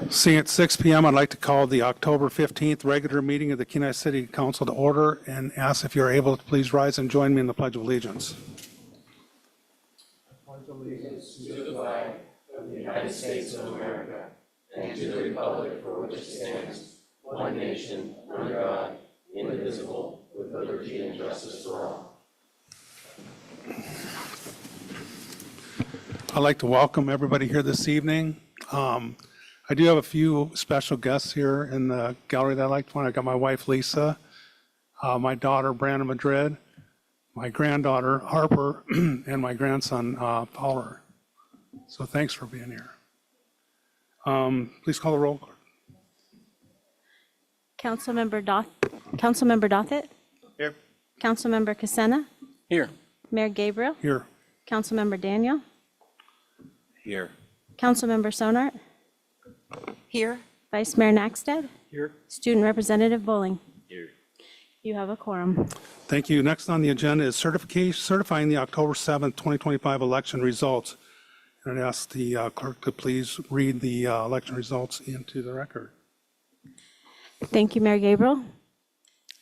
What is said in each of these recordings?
Seeing at 6 p.m., I'd like to call the October 15th regular meeting of the Kenai City Council to order and ask if you're able to please rise and join me in the Pledge of Allegiance. I'd like to welcome everybody here this evening. I do have a few special guests here in the gallery that I'd like to want. I got my wife, Lisa, my daughter, Brandon Madrid, my granddaughter, Harper, and my grandson, Fowler. So thanks for being here. Please call the roll. Councilmember Dothett? Here. Councilmember Casena? Here. Mayor Gabriel? Here. Councilmember Daniel? Here. Councilmember Sonart? Here. Vice Mayor Naxted? Here. Student Representative Bowling? Here. You have a quorum. Thank you. Next on the agenda is certifying the October 7th, 2025 election results. And I'd ask the clerk to please read the election results into the record. Thank you, Mayor Gabriel.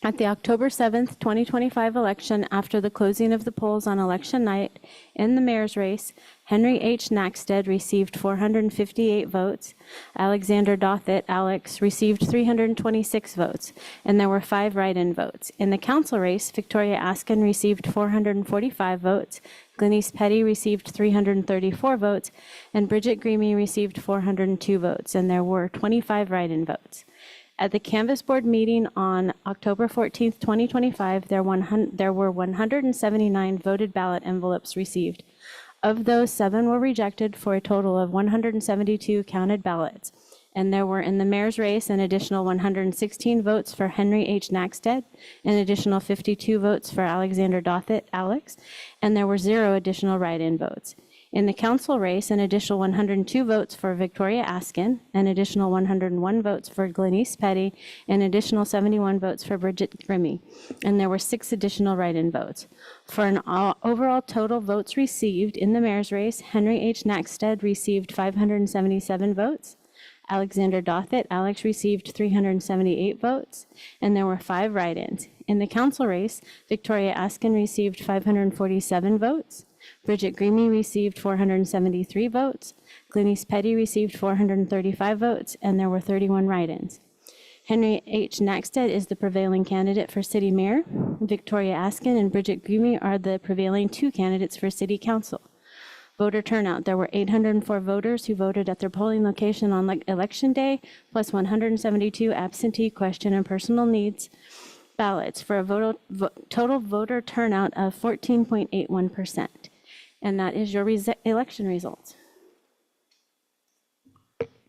At the October 7th, 2025 election, after the closing of the polls on election night, in the mayor's race, Henry H. Naxted received 458 votes. Alexander Dothett, Alex, received 326 votes, and there were 5 write-in votes. In the council race, Victoria Askin received 445 votes, Glenise Petty received 334 votes, and Bridget Greamy received 402 votes, and there were 25 write-in votes. At the Canvas Board meeting on October 14th, 2025, there were 179 voted ballot envelopes received. Of those, 7 were rejected for a total of 172 counted ballots. And there were in the mayor's race an additional 116 votes for Henry H. Naxted, an additional 52 votes for Alexander Dothett, Alex, and there were 0 additional write-in votes. In the council race, an additional 102 votes for Victoria Askin, an additional 101 votes for Glenise Petty, an additional 71 votes for Bridget Grimmy, and there were 6 additional write-in votes. For an overall total votes received in the mayor's race, Henry H. Naxted received 577 votes. Alexander Dothett, Alex, received 378 votes, and there were 5 write-ins. In the council race, Victoria Askin received 547 votes. Bridget Greamy received 473 votes. Glenise Petty received 435 votes, and there were 31 write-ins. Henry H. Naxted is the prevailing candidate for city mayor. Victoria Askin and Bridget Greamy are the prevailing 2 candidates for city council. Voter turnout, there were 804 voters who voted at their polling location on election day, plus 172 absentee, question, and personal needs ballots for a total voter turnout of 14.81%. And that is your election results.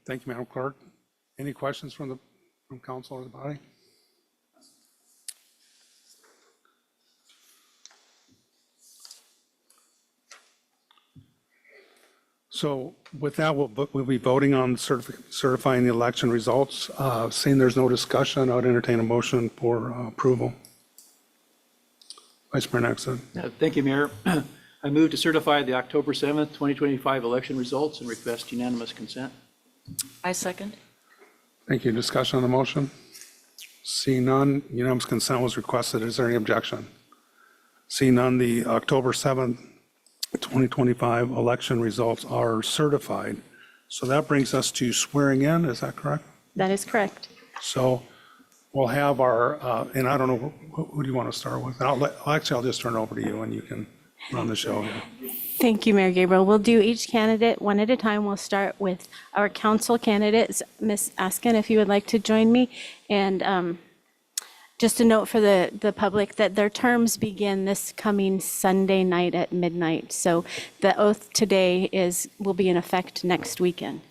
Thank you, Madam Clerk. Any questions from council or the body? So with that, we'll be voting on certifying the election results. Seeing there's no discussion, I would entertain a motion for approval. Vice Mayor Naxted. Thank you, Mayor. I move to certify the October 7th, 2025 election results and request unanimous consent. I second. Thank you. Discussion on the motion? Seeing none, unanimous consent was requested. Is there any objection? Seeing none, the October 7th, 2025 election results are certified. So that brings us to swearing in. Is that correct? That is correct. So we'll have our, and I don't know, who do you want to start with? I'll just turn it over to you and you can run the show here. Thank you, Mayor Gabriel. We'll do each candidate one at a time. We'll start with our council candidates. Ms. Askin, if you would like to join me. And just a note for the public that their terms begin this coming Sunday night at midnight. So the oath today will be in effect next weekend.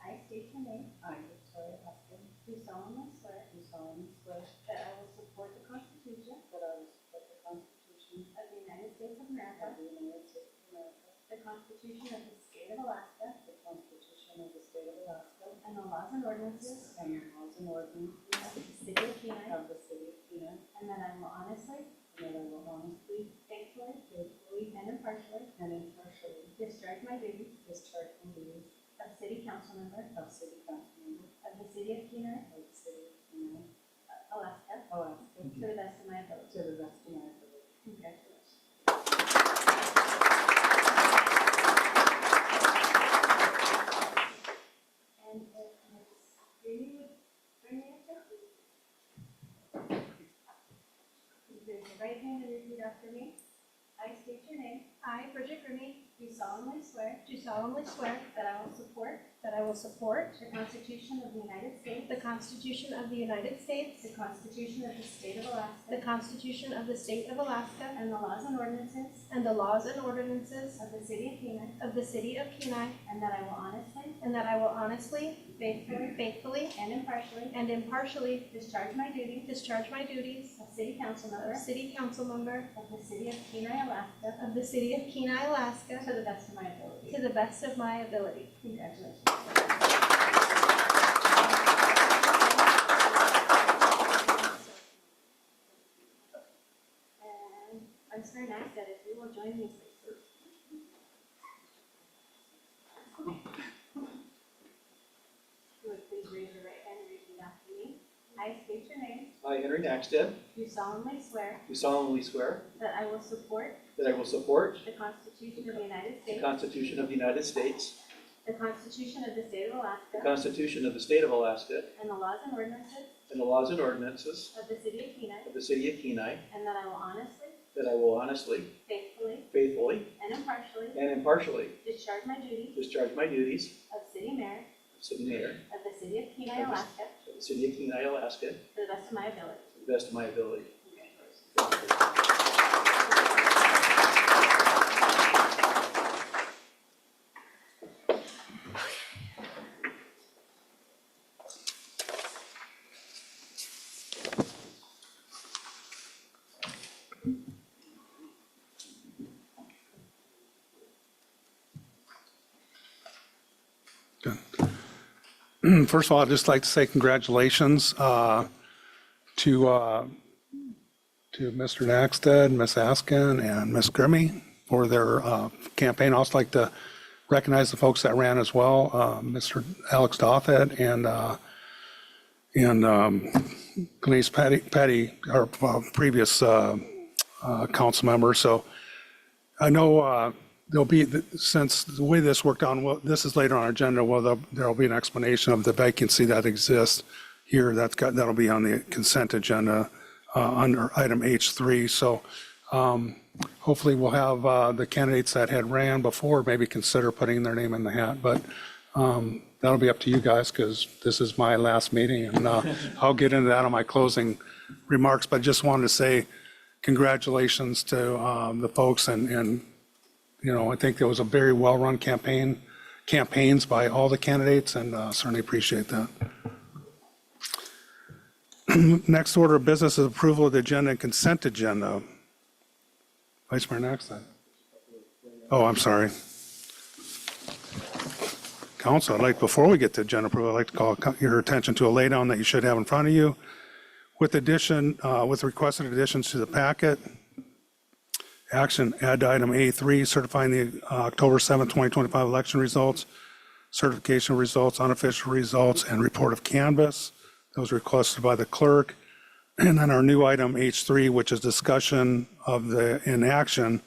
I state your name. I, Victoria Askin, Do solemnly swear do solemnly swear that I will support the Constitution that I will support the Constitution of the United States of America, of the United States of America, the Constitution of the State State of Alaska, the Constitution of the State of Alaska, and the laws and ordinances and the laws and ordinances of the City of Kenai, of the City of Kenai, and that I will honestly, and that I will honestly, faithfully, faithfully, and impartially and impartially discharge my duties discharge my duties of City Council Member of City Council Member of the City of Kenai, of the City of Kenai, Alaska, Alaska, to the best of my ability. to the best of my ability. Congratulations. And if Ms. Greeny would bring me up there, please. Please raise your right hand and repeat after me. I state your name. I, Bridget Grimmy, Do solemnly swear do solemnly swear that I will support that I will support the Constitution of the United States, the Constitution of the United States, the Constitution of the State of Alaska, the Constitution of the State of Alaska, and the laws and ordinances and the laws and ordinances of the City of Kenai, of the City of Kenai, and that I will honestly, and that I will honestly, faithfully, and impartially and impartially discharge my duties discharge my duties of City Council Member of City Council Member of the City of Kenai, Alaska, of the City of Kenai, Alaska, to the best of my ability. to the best of my ability. Congratulations. And Vice Mayor Naxted, if you will join me, please. If you would please raise your right hand and repeat after me. I state your name. I, Henry Naxted, Do solemnly swear do solemnly swear that I will support that I will support the Constitution of the United the States, Constitution of the United States, the Constitution of the State of the Alaska, Constitution of the State of Alaska, and the laws and ordinances and the laws and ordinances of the City of Kenai, of the City of Kenai, and that I will honestly, that I will honestly, faithfully, faithfully, and impartially and impartially discharge my duties discharge my duties of City Mayor of City Mayor of the City of Kenai, Alaska, of the City of Kenai, Alaska, to to the best of my ability. the best of my ability. First of all, I'd just like to say congratulations to Mr. Naxted, Ms. Askin, and Ms. Grimmy for their campaign. I'd also like to recognize the folks that ran as well, Mr. Alex Doffett and Denise Petty, our previous council member. So I know there'll be, since the way this worked out, well, this is later on our agenda, well, there'll be an explanation of the vacancy that exists here. That'll be on the consent agenda under item H3. So hopefully we'll have the candidates that had ran before maybe consider putting their name in the hat. But that'll be up to you guys because this is my last meeting, and I'll get into that on my closing remarks. But just wanted to say congratulations to the folks, and you know, I think there was a very well-run campaigns by all the candidates, and certainly appreciate that. Next order of business is approval of the agenda and consent agenda. Vice Mayor Naxted. Oh, I'm sorry. Council, before we get to agenda approval, I'd like to call your attention to a laydown that you should have in front of you with requested additions to the packet. Action, add item A3, certifying the October 7th, 2025 election results, certification of results, unofficial results, and report of canvass. Those requested by the clerk. And then our new item H3, which is discussion of the inaction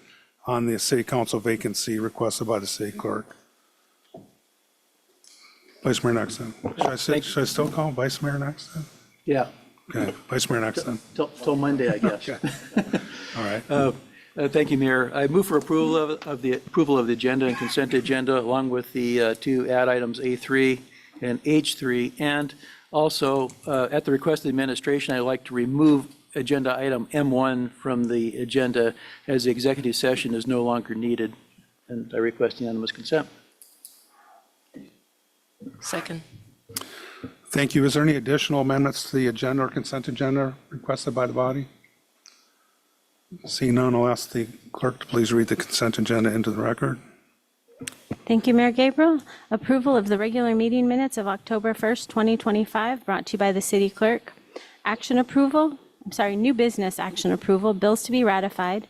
on the city council vacancy requested by the city clerk. Vice Mayor Naxted. Should I still call Vice Mayor Naxted? Yeah, Okay, Vice Mayor Naxted. till Monday, I guess. All right. Thank you, Mayor. I move for approval of the agenda and consent agenda, along with the two add items A3 and H3. And also, at the request of the administration, I'd like to remove agenda item M1 from the agenda as the executive session is no longer needed. And I request unanimous consent. Second. Thank you. Is there any additional amendments to the agenda or consent agenda requested by the body? Seeing none, I'll ask the clerk to please read the consent agenda into the record. Thank you, Mayor Gabriel. Approval of the regular meeting minutes of October 1st, 2025, brought to you by the city clerk. New business action approval, bills to be ratified,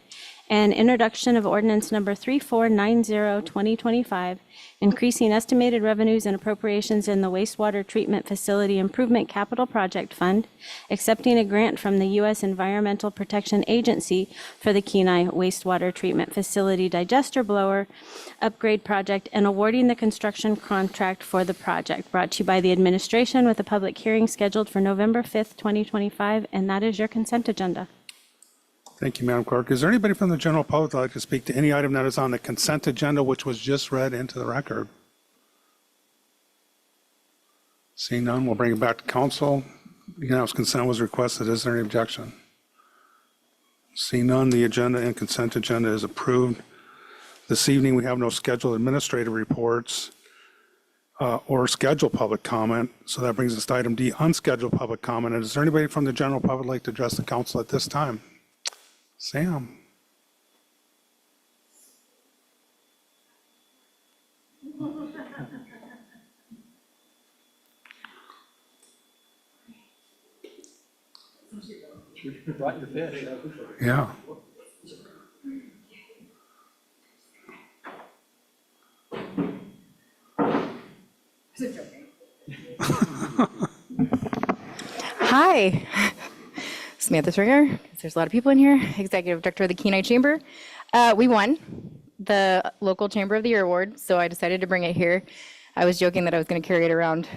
and introduction of ordinance number 3490, 2025, increasing estimated revenues and appropriations in the wastewater treatment facility improvement capital project fund, accepting a grant from the U.S. Environmental Protection Agency for the Kenai wastewater treatment facility digester blower upgrade project, and awarding the construction contract for the project, brought to you by the administration with a public hearing scheduled for November 5th, 2025, and that is your consent agenda. Thank you, Madam Clerk. Is there anybody from the general public that would like to speak to any item that is on the consent agenda, which was just read into the record? Seeing none, we'll bring it back to council. Unanimous consent was requested. Is there any objection? Seeing none, the agenda and consent agenda is approved. This evening, we have no scheduled administrative reports or scheduled public comment. So that brings us to item D, unscheduled public comment. And is there anybody from the general public like to address the council at this time? Sam. Brought your fish. Yeah. Hi, Samantha Stringer, 'cause there's a lot of people in here, Executive Director of the Kenai Chamber. We won the Local Chamber of the Year Award, so I decided to bring it here. I was joking that I was going to carry it around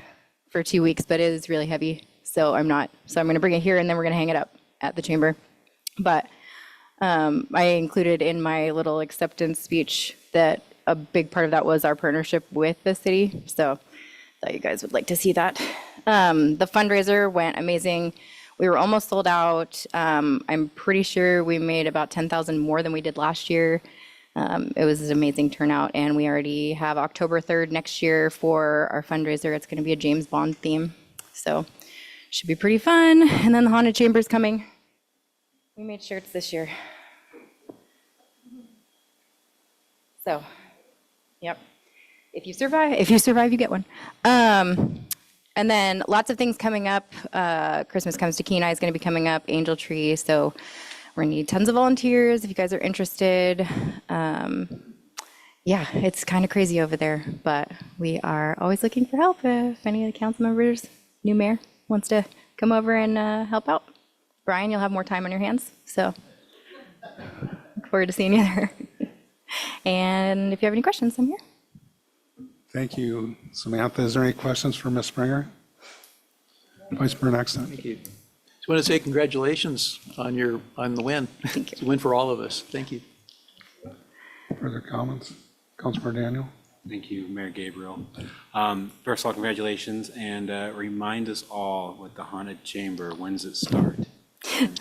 for 2 weeks, but it is really heavy, so I'm not. So I'm going to bring it here, and then we're going to hang it up at the chamber. But I included in my little acceptance speech that a big part of that was our partnership with the city, so I thought you guys would like to see that. The fundraiser went amazing. We were almost sold out. I'm pretty sure we made about 10,000 more than we did last year. It was an amazing turnout, and we already have October 3rd next year for our fundraiser. It's going to be a James Bond theme, so should be pretty fun. And then the Haunted Chamber's coming. We made shirts this year. So, yep. If you survive, you get one. And then lots of things coming up. Christmas Comes to Kenai is going to be coming up, Angel Tree. So we're going to need tons of volunteers if you guys are interested. Yeah, it's kind of crazy over there, but we are always looking for help. If any of the council members, new mayor, wants to come over and help out. Brian, you'll have more time on your hands. So look forward to seeing you there. And if you have any questions, I'm here. Thank you, Samantha. Is there any questions for Ms. Springer? Vice Mayor Nexon. Thank you. Just want to say congratulations on the win. Thank you. It's a win for all of us. Thank you. Further comments? Councilmember Daniel? Thank you, Mayor Gabriel. First of all, congratulations, and remind us all with the Haunted Chamber, when does it start?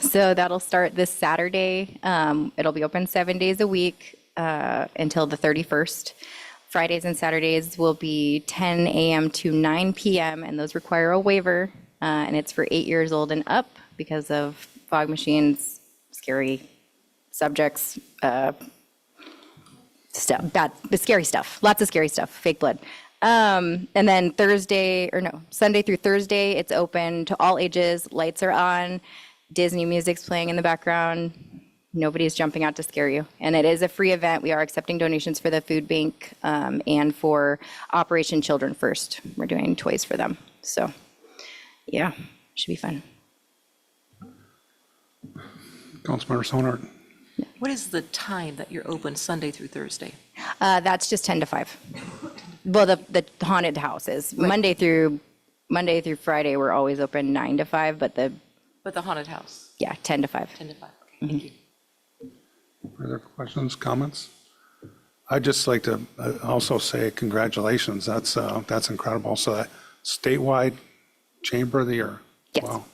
So that'll start this Saturday. It'll be open 7 days a week until the 31st. Fridays and Saturdays will be 10 a.m. to 9 p.m., and those require a waiver, and it's for 8 years old and up because of fog machines, scary subjects, scary stuff, lots of scary stuff, fake blood. And then Sunday through Thursday, it's open to all ages, lights are on, Disney music's playing in the background. Nobody's jumping out to scare you. And it is a free event. We are accepting donations for the food bank and for Operation Children First. We're doing toys for them. So, yeah, should be fun. Councilmember Sonard. What is the time that you're open Sunday through Thursday? That's just 10 to 5. Well, the haunted house is Monday through Friday. We're always open 9 to 5, but the haunted house, 10 to 5. 10 to 5. Okay, thank you. Further questions, comments? I'd just like to also say congratulations. That's incredible. So that statewide Chamber of the Year. Yes. Wow.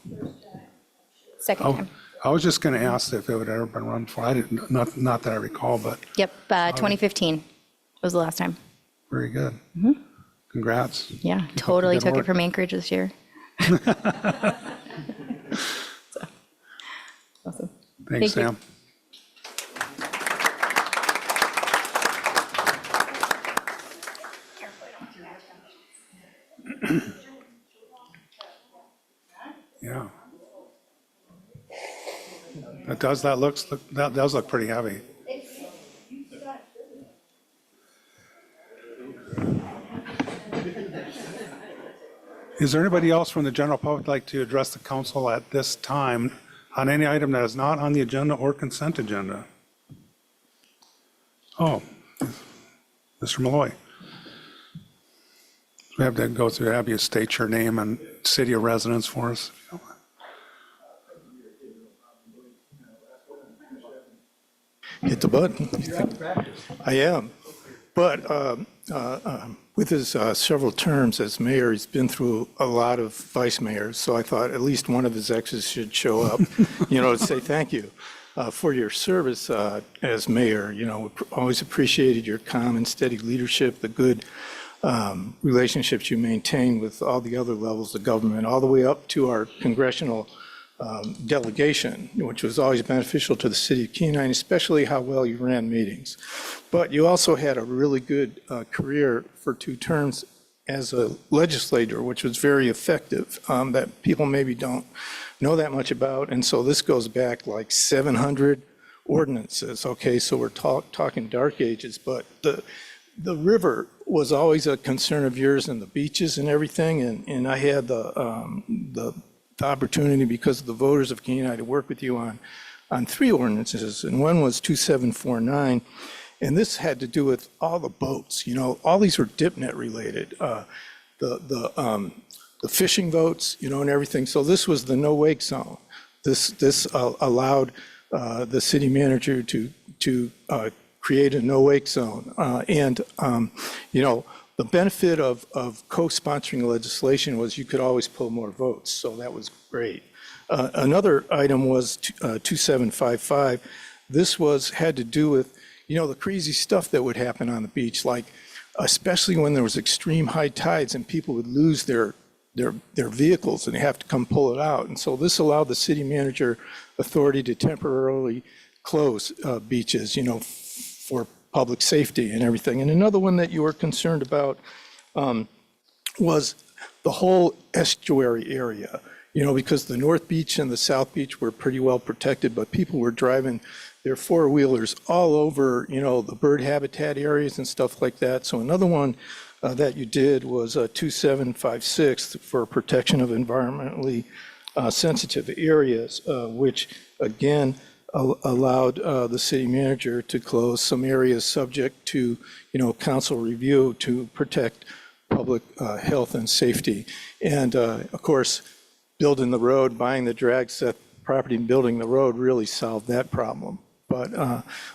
Second time. I was just going to ask if it would ever been run for. I didn't, not that I recall, but Yep, 2015 was the last time. very good. Congrats. Yeah, Keep up the totally good took it work. from Anchorage this year. So, awesome. Thanks, Thank you. Sam. Yeah. That does look pretty heavy. Is there anybody else from the general public like to address the council at this time on any item that is not on the agenda or consent agenda? Oh, Mr. Malloy. We have to go through, have you state your name and city of residence for us. Hit the button. I am. But with his several terms as mayor, he's been through a lot of vice mayors. So I thought at least one of his exes should show up, to say thank you for your service as mayor. We always appreciated your calm and steady leadership, the good relationships you maintain with all the other levels of government, all the way up to our congressional delegation, which was always beneficial to the city of Kenai, especially how well you ran meetings. But you also had a really good career for 2 terms as a legislator, which was very effective, that people maybe don't know that much about. And so this goes back like 700 ordinances. Okay, so we're talking dark ages, but the river was always a concern of yours, and the beaches and everything. And I had the opportunity, because of the voters of Kenai, to work with you on 3 ordinances, and one was 2749, and this had to do with all the boats. All these were DipNet related, the fishing boats, and everything. So this was the no wake zone. This allowed the city manager to create a no wake zone, and the benefit of co-sponsoring legislation was you could always pull more votes, so that was great. Another item was 2755. This had to do with, the crazy stuff that would happen on the beach, like especially when there was extreme high tides and people would lose their vehicles and they have to come pull it out. And so this allowed the city manager authority to temporarily close beaches, for public safety and everything. And another one that you were concerned about was the whole estuary area, because the North Beach and the South Beach were pretty well protected, but people were driving their 4-wheelers all over, the bird habitat areas and stuff like that. So another one that you did was 2756 for protection of environmentally sensitive areas, which again, allowed the city manager to close some areas subject to, council review to protect public health and safety. And of course, building the road, buying the drag set property and building the road really solved that problem. But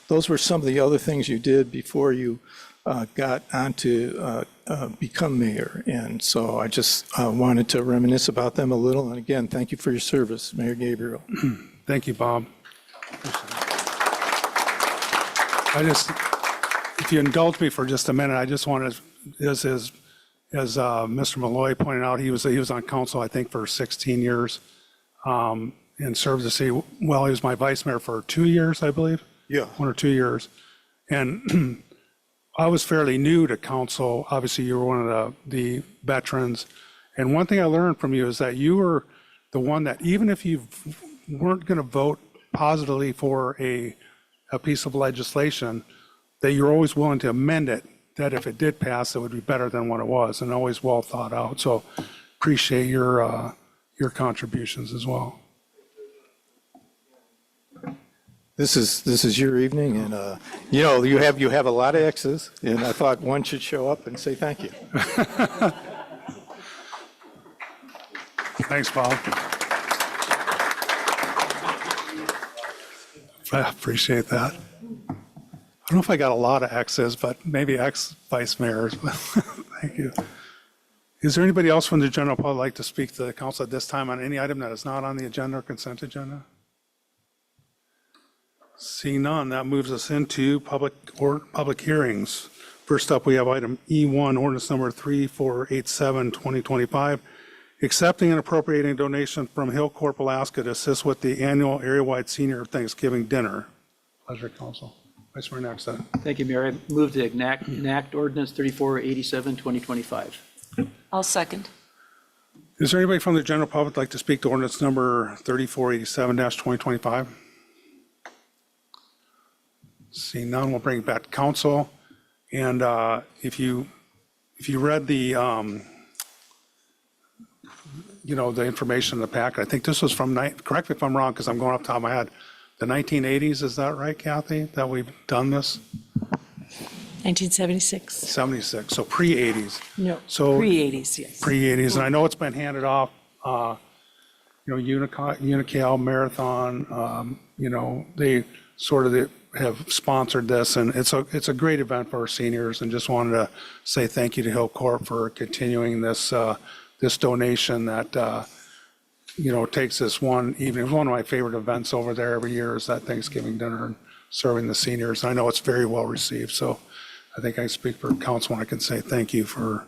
those were some of the other things you did before you got on to become mayor. And so I just wanted to reminisce about them a little. And again, thank you for your service, Mayor Gabriel. Thank you, Bob. If you indulge me for just a minute, I just wanted, as Mr. Malloy pointed out, he was on council, I think, for 16 years, and served the city. Well, he was my vice mayor for 2 years, I believe. Yeah. 1 or 2 years. And I was fairly new to council. Obviously, you were one of the veterans. And one thing I learned from you is that you were the one that, even if you weren't going to vote positively for a piece of legislation, that you're always willing to amend it, that if it did pass, it would be better than what it was, and always well thought out. So appreciate your contributions as well. This is your evening, and you have a lot of exes, and I thought one should show up and say thank you. Thanks, Bob. I appreciate that. I don't know if I got a lot of X's, but maybe ex-vice mayors. Thank you. Is there anybody else from the general public like to speak to the council at this time on any item that is not on the agenda or consent agenda? Seeing none, that moves us into public hearings. First up, we have item E1, ordinance number 3487, 2025, accepting and appropriating a donation from Hill Corp Alaska to assist with the annual area-wide senior Thanksgiving dinner. Pleasure, council. Vice Mayor Nakstad. Thank you, Mayor. I move to enact ordinance 3487, 2025. I'll second. Is there anybody from the general public like to speak to ordinance number 3487-2025? Seeing none, we'll bring it back to council. And if you read the, the information in the packet, I think this was from, correct me if I'm wrong, because I'm going off the top of my head, the 1980s, is that right, Kathy, that we've done this? 1976. 76, so pre-80s. No, So pre-80s, yes. pre-80s, and I know it's been handed off, Unical Marathon, they sort of have sponsored this, and it's a great event for our seniors, and just wanted to say thank you to Hill Corp for continuing this, this donation that, takes this one evening. It's one of my favorite events over there every year is that Thanksgiving dinner and serving the seniors. I know it's very well received, so I think I speak for council when I can say thank you for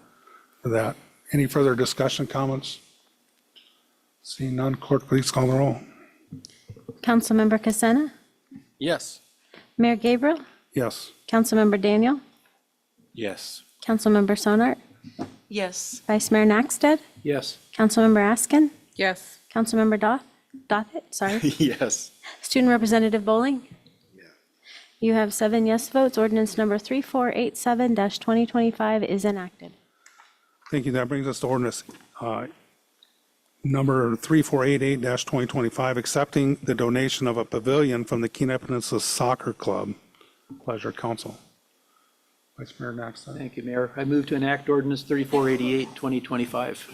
that. Any further discussion, comments? Seeing none, clerk, please call the roll. Councilmember Casena? Yes. Mayor Gabriel? Yes. Councilmember Daniel? Yes. Councilmember Sonart? Yes. Vice Mayor Nakstad? Yes. Councilmember Askin? Yes. Councilmember Dothit, sorry. Yes. Student Representative Bowling? You have 7 yes votes. Ordinance number 3487-2025 is enacted. Thank you. That brings us to ordinance number 3488-2025, accepting the donation of a pavilion from the Kenai Peninsula Soccer Club. Pleasure, council. Vice Mayor Nakstad. Thank you, Mayor. I move to enact ordinance 3488, 2025.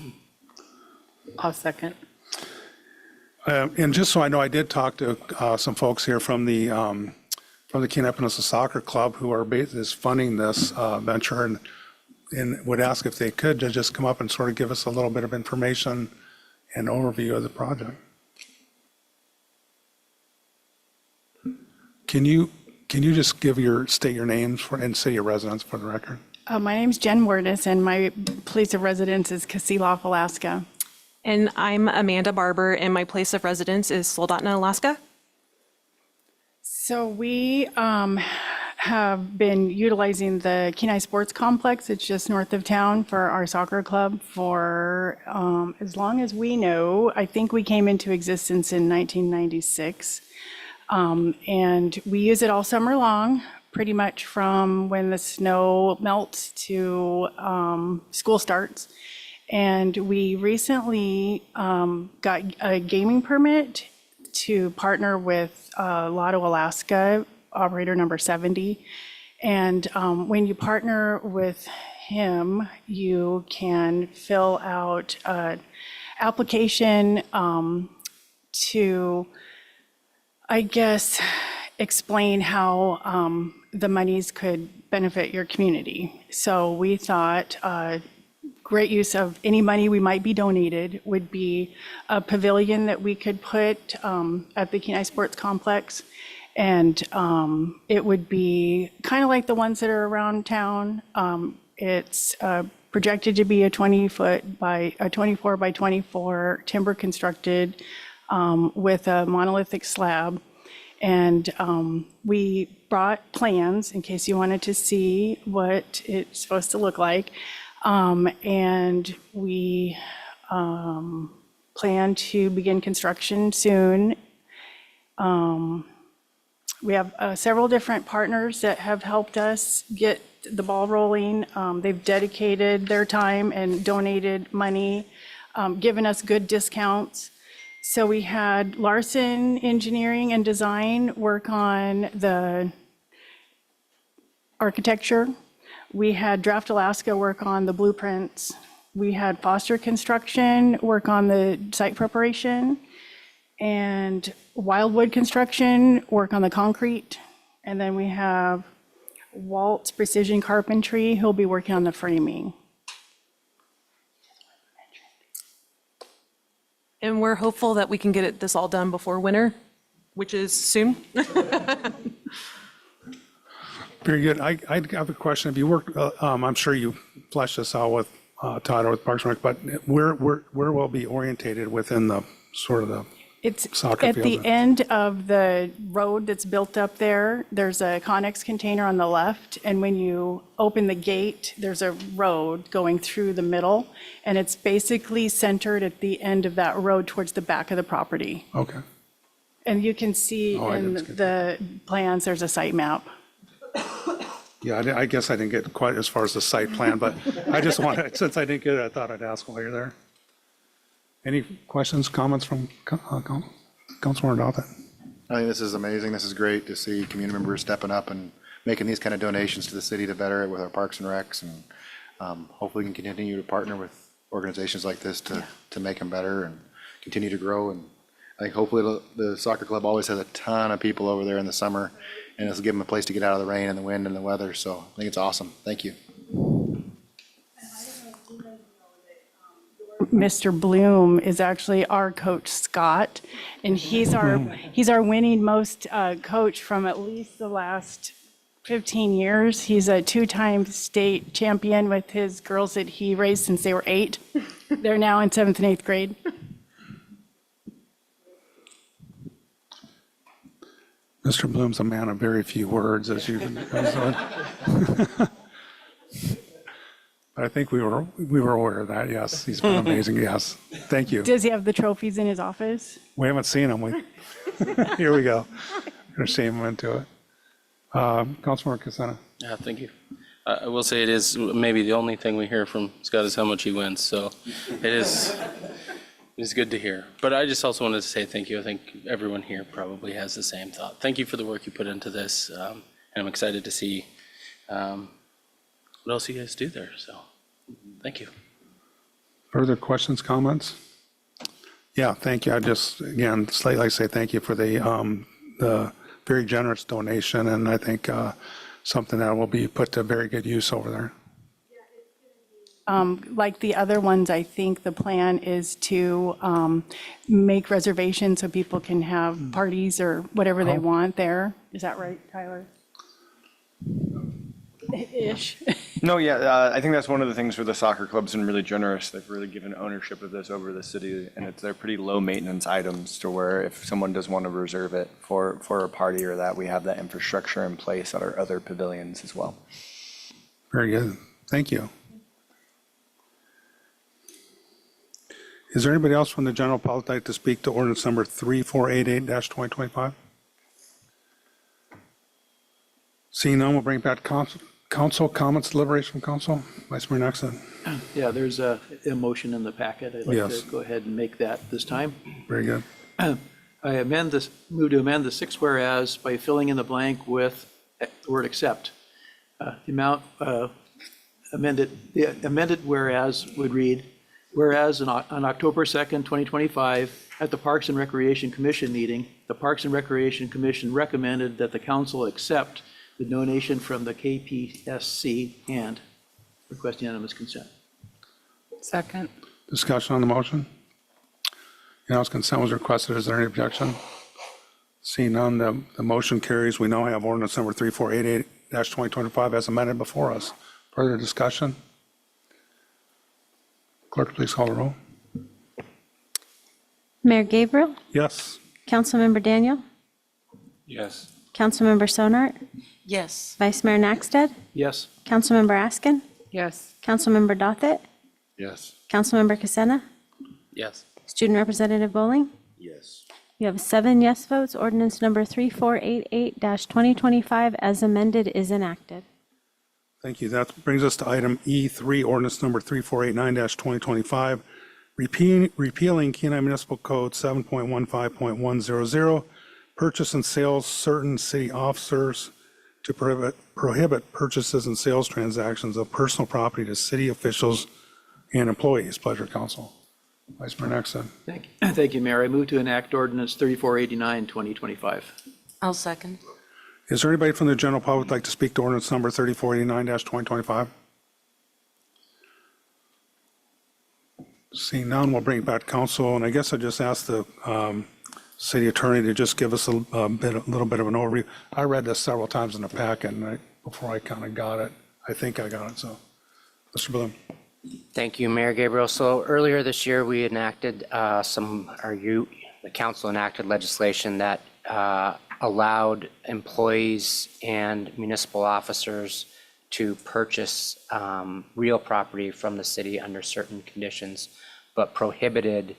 I'll second. And just so I know, I did talk to some folks here from the Kenai Peninsula Soccer Club who is funding this venture, and would ask if they could to just come up and sort of give us a little bit of information and overview of the project. Can you just state your names and city of residence for the record? My name's Jen Wordis, and my place of residence is Kasilof, Alaska. And I'm Amanda Barber, and my place of residence is Soldotna, Alaska. So we have been utilizing the Kenai Sports Complex. It's just north of town for our soccer club for as long as we know. I think we came into existence in 1996. And we use it all summer long, pretty much from when the snow melts to school starts. And we recently got a gaming permit to partner with Lotto Alaska, operator number 70. And when you partner with him, you can fill out an application to, I guess, explain how the monies could benefit your community. So we thought great use of any money we might be donated would be a pavilion that we could put at the Kenai Sports Complex. And it would be kind of like the ones that are around town. It's projected to be a 24 by 24 timber constructed with a monolithic slab. And we brought plans in case you wanted to see what it's supposed to look like. And we plan to begin construction soon. We have several different partners that have helped us get the ball rolling. They've dedicated their time and donated money, given us good discounts. So we had Larson Engineering and Design work on the architecture. We had Draft Alaska work on the blueprints. We had Foster Construction work on the site preparation. And Wildwood Construction work on the concrete. And then we have Waltz Precision Carpentry, who'll be working on the framing. And we're hopeful that we can get this all done before winter, which is soon. Very good. I have a question. Have you worked, I'm sure you fleshed this out with Todd or with Parks and Rec, but where will be orientated within the sort of the It's Soccer at the field. end of the road that's built up there. There's a Connex container on the left, and when you open the gate, there's a road going through the middle, and it's basically centered at the end of that road towards the back of the property. Okay. And you can see Oh, I in didn't skip the plans, there's a site map. Yeah, I guess I didn't get quite as far as the site plan, but I just wanted, since I didn't get it, I thought I'd ask while you're there. Any questions, comments from Councilmember Dothett? I think this is amazing. This is great to see community members stepping up and making these kind of donations to the city to better it with our parks and recs. And hopefully we can continue to partner with organizations like this to make them better and continue to grow. And I think hopefully the soccer club always has a ton of people over there in the summer, and it'll give them a place to get out of the rain and the wind and the weather. So I think it's awesome. Thank you. Mr. Bloom is actually our coach, Scott, and he's our winning most coach from at least the last 15 years. He's a two-time state champion with his girls that he raised since they were 8. They're now in 7th and 8th grade. Mr. Bloom's a man of very few words, as you know. I think we were aware of that, yes. He's been amazing, yes. Thank you. Does he have the trophies in his office? We haven't seen him. Here we go. Going to shame him into it. Councilmember Casana. Yeah, thank you. I will say it is maybe the only thing we hear from Scott is how much he wins, so it's good to hear. But I just also wanted to say thank you. I think everyone here probably has the same thought. Thank you for the work you put into this, and I'm excited to see what else you guys do there, so thank you. Further questions, comments? Yeah, thank you. I just, again, slightly say thank you for the very generous donation, and I think something that will be put to very good use over there. Like the other ones, I think the plan is to make reservations so people can have parties or whatever they want there. Is that right, Tyler? Ish. No, yeah, I think that's one of the things where the soccer club's been really generous. They've really given ownership of this over the city, and they're pretty low maintenance items to where if someone does want to reserve it for a party or that, we have that infrastructure in place at our other pavilions as well. Very good. Thank you. Is there anybody else from the general public like to speak to ordinance number 3488-2025? Seeing none, we'll bring back council comments, deliberation from council. Vice Mayor Nexon. Yeah, there's a motion in the packet. I'd like Yes. to go ahead and make that this time. Very good. I move to amend the 6 whereas by filling in the blank with the word accept. The amended whereas would read, whereas on October 2nd, 2025, at the Parks and Recreation Commission meeting, the Parks and Recreation Commission recommended that the council accept the donation from the KPSC and request unanimous consent. Second. Discussion on the motion? Unanimous consent was requested. Is there any objection? Seeing none, the motion carries. We now have ordinance number 3488-2025 as amended before us. Further discussion? Clerk, please call the roll. Mayor Gabriel? Yes. Councilmember Daniel? Yes. Councilmember Sonart? Yes. Vice Mayor Nakstad? Yes. Councilmember Askin? Yes. Councilmember Dothett? Yes. Councilmember Casena? Yes. Student Representative Bowling? Yes. You have 7 yes votes. Ordinance number 3488-2025 as amended is enacted. Thank you. That brings us to item E3, ordinance number 3489-2025, repealing Kenai Municipal Code 7.15.100, purchase and sales certain city officers to prohibit purchases and sales transactions of personal property to city officials and employees. Pleasure, council. Vice Mayor Nexon. Thank you, Mayor. I move to enact ordinance 3489, 2025. I'll second. Is there anybody from the general public like to speak to ordinance number 3489-2025? Seeing none, we'll bring it back to council, and I guess I just asked the city attorney to just give us a little bit of an overview. I read this several times in the packet, and before I kind of got it, I think I got it, so. Mr. Bloom. Thank you, Mayor Gabriel. So earlier this year, we enacted the the council enacted legislation that allowed employees and municipal officers to purchase real property from the city under certain conditions, but prohibited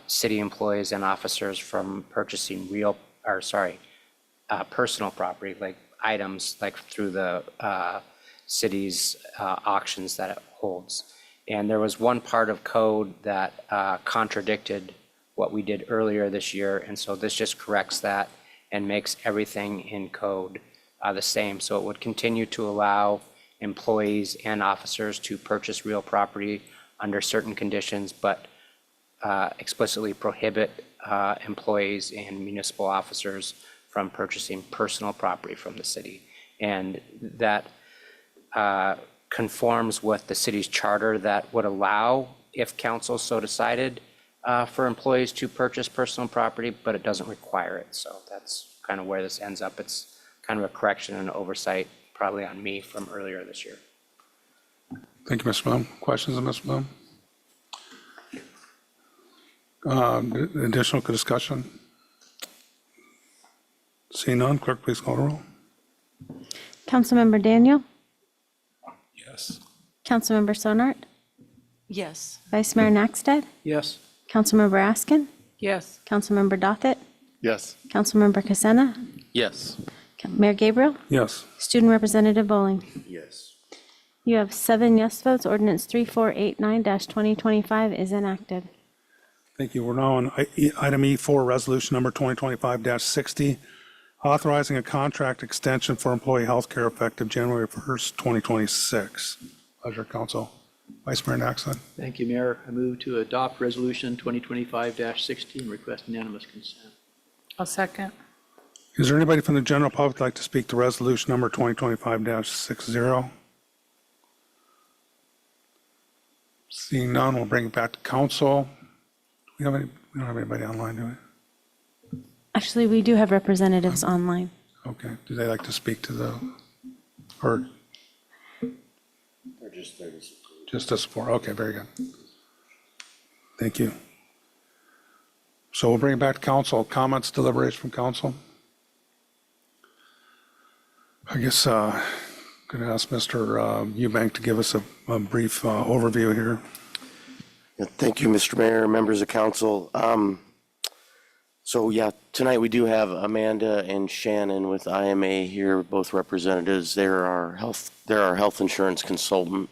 city employees and officers from purchasing personal property, like items like through the city's auctions that it holds. And there was one part of code that contradicted what we did earlier this year, and so this just corrects that and makes everything in code the same. So it would continue to allow employees and officers to purchase real property under certain conditions, but explicitly prohibit employees and municipal officers from purchasing personal property from the city. And that conforms with the city's charter that would allow, if council so decided, for employees to purchase personal property, but it doesn't require it. So that's kind of where this ends up. It's kind of a correction and oversight, probably on me from earlier this year. Thank you, Mr. Bloom. Questions of Mr. Bloom? Additional discussion? Seeing none, clerk, please call the roll. Councilmember Daniel? Yes. Councilmember Sonart? Yes. Vice Mayor Nakstad? Yes. Councilmember Askin? Yes. Councilmember Dothit? Yes. Councilmember Casena? Yes. Mayor Gabriel? Yes. Student Representative Bowling? Yes. You have 7 yes votes. Ordinance 3489-2025 is enacted. Thank you. We're now on item E4, resolution number 2025-60, authorizing a contract extension for employee health care effective January 1st, 2026. Pleasure, council. Vice Mayor Naxon. Thank you, Mayor. I move to adopt Resolution 2025-60 and request unanimous consent. I'll second. Is there anybody from the general public like to speak to resolution number 2025-60? Seeing none, we'll bring it back to council. We don't have anybody online, do we? Actually, we do have representatives online. Okay. Do they like to speak to the, or? Just to support. Okay, very good. Thank you. So we'll bring it back to council. Comments, deliberations from council? I guess I'm going to ask Mr. Eubank to give us a brief overview here. Thank you, Mr. Mayor, members of council. So yeah, tonight we do have Amanda and Shannon with IMA here, both representatives. They're our health insurance consultant,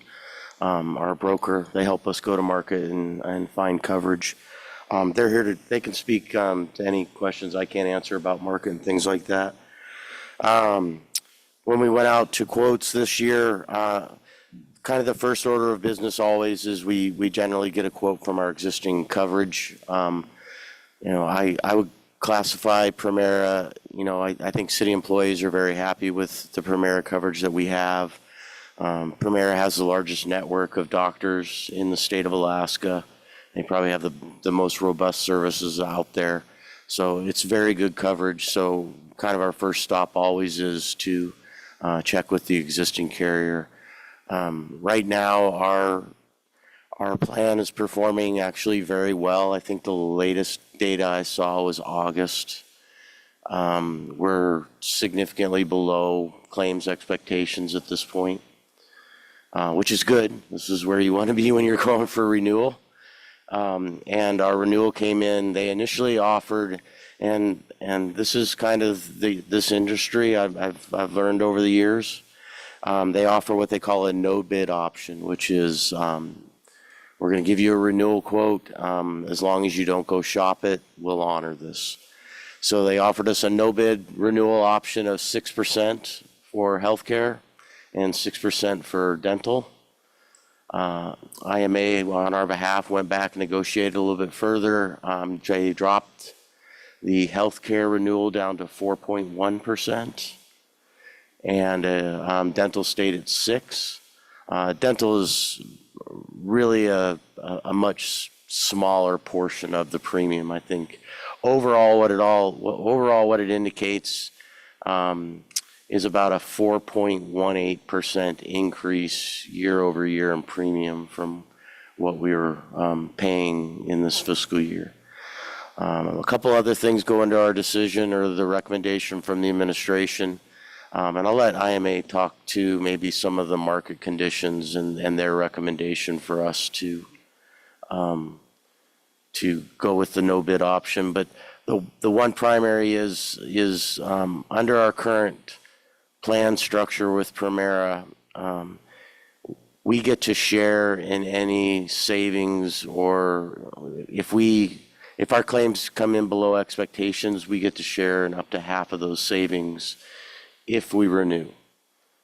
our broker. They help us go to market and find coverage. They're here they can speak to any questions I can't answer about market and things like that. When we went out to quotes this year, kind of the first order of business always is we generally get a quote from our existing coverage. I would classify Premera, I think city employees are very happy with the Premera coverage that we have. Premera has the largest network of doctors in the state of Alaska. They probably have the most robust services out there. So it's very good coverage. So kind of our first stop always is to check with the existing carrier. Right now, our plan is performing actually very well. I think the latest data I saw was August. We're significantly below claims expectations at this point, which is good. This is where you want to be when you're going for renewal. And our renewal came in, they initially offered, and this is kind of this industry I've learned over the years. They offer what they call a no bid option, which is we're going to give you a renewal quote. As long as you don't go shop it, we'll honor this. So they offered us a no bid renewal option of 6% for healthcare and 6% for dental. IMA on our behalf went back and negotiated a little bit further. They dropped the healthcare renewal down to 4.1%. And dental stayed at 6%. Dental is really a much smaller portion of the premium. I think overall what it indicates is about a 4.18% increase year over year in premium from what we were paying in this fiscal year. A couple other things go into our decision or the recommendation from the administration. And I'll let IMA talk to maybe some of the market conditions and their recommendation for us to go with the no bid option. But the one primary is under our current plan structure with Primera, we get to share in any savings, or if our claims come in below expectations, we get to share in up to half of those savings if we renew.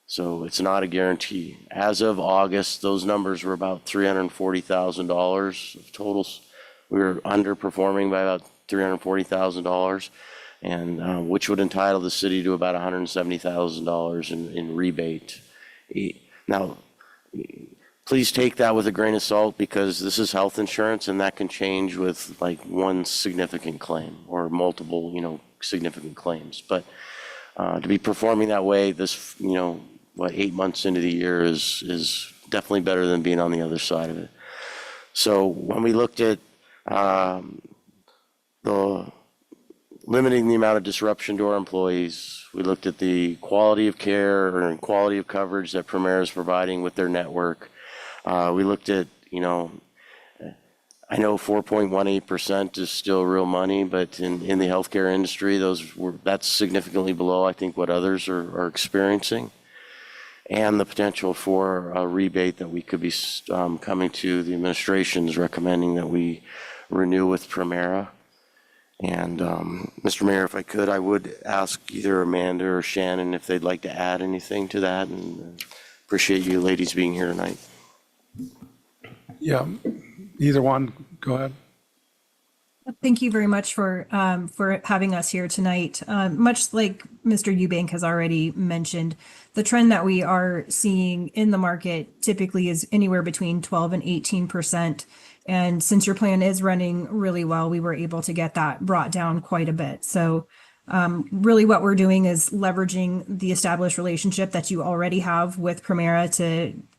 So it's not a guarantee. As of August, those numbers were about $340,000 of totals. We were underperforming by about $340,000, and which would entitle the city to about $170,000 in rebate. Now, please take that with a grain of salt, because this is health insurance, and that can change with like one significant claim or multiple, significant claims. But to be performing that way, this, 8 months into the year is definitely better than being on the other side of it. So when we looked at the limiting the amount of disruption to our employees, we looked at the quality of care and quality of coverage that Primera is providing with their network. We looked at, I know 4.18% is still real money, but in the healthcare industry, that's significantly below, I think, what others are experiencing. And the potential for a rebate that we could be coming to the administration's recommending that we renew with Primera. And Mr. Mayor, if I could, I would ask either Amanda or Shannon if they'd like to add anything to that, and appreciate you ladies being here tonight. Yeah, either one, go ahead. Thank you very much for having us here tonight. Much like Mr. Eubank has already mentioned, the trend that we are seeing in the market typically is anywhere between 12 and 18%. And since your plan is running really well, we were able to get that brought down quite a bit. So really what we're doing is leveraging the established relationship that you already have with Primera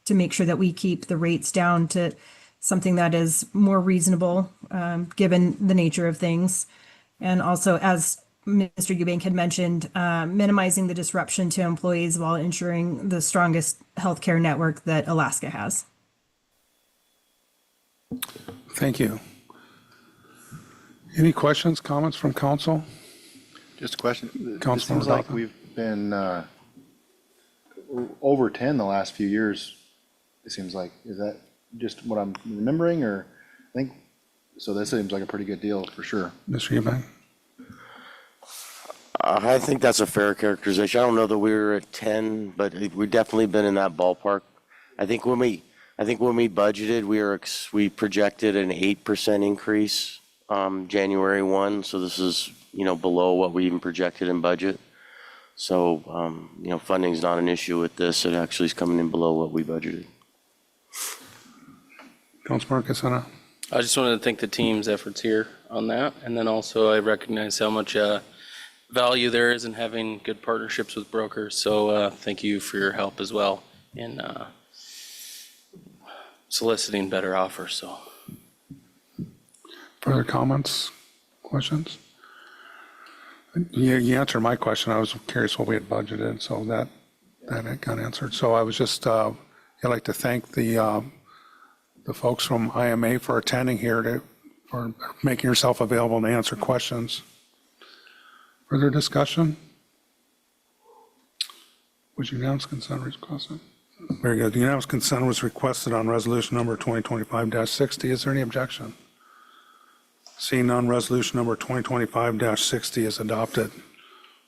to make sure that we keep the rates down to something that is more reasonable given the nature of things. And also, as Mr. Eubank had mentioned, minimizing the disruption to employees while ensuring the strongest healthcare network that Alaska has. Thank you. Any questions, comments from council? Just a question. It Councilman seems like Rodolfo. we've been over 10 the last few years, it seems like. Is that just what I'm remembering, or I think, so this seems like a pretty good deal for sure. Mr. Eubank? I think that's a fair characterization. I don't know that we were at 10, but we've definitely been in that ballpark. I think when we budgeted, we projected an 8% increase January 1. So this is, below what we even projected in budget. So, funding is not an issue with this. It actually is coming in below what we budgeted. Councilman Casana? I just wanted to thank the team's efforts here on that. And then also I recognize how much value there is in having good partnerships with brokers. So thank you for your help as well in soliciting better offers. So Further comments, questions? You answered my question. I was curious what we had budgeted, so that got answered. So I was just, I'd like to thank the folks from IMA for attending here, for making yourself available to answer questions. Further discussion? Was unanimous consent requested? Very good. Unanimous consent was requested on resolution number 2025-60. Is there any objection? Seeing none, resolution number 2025-60 is adopted.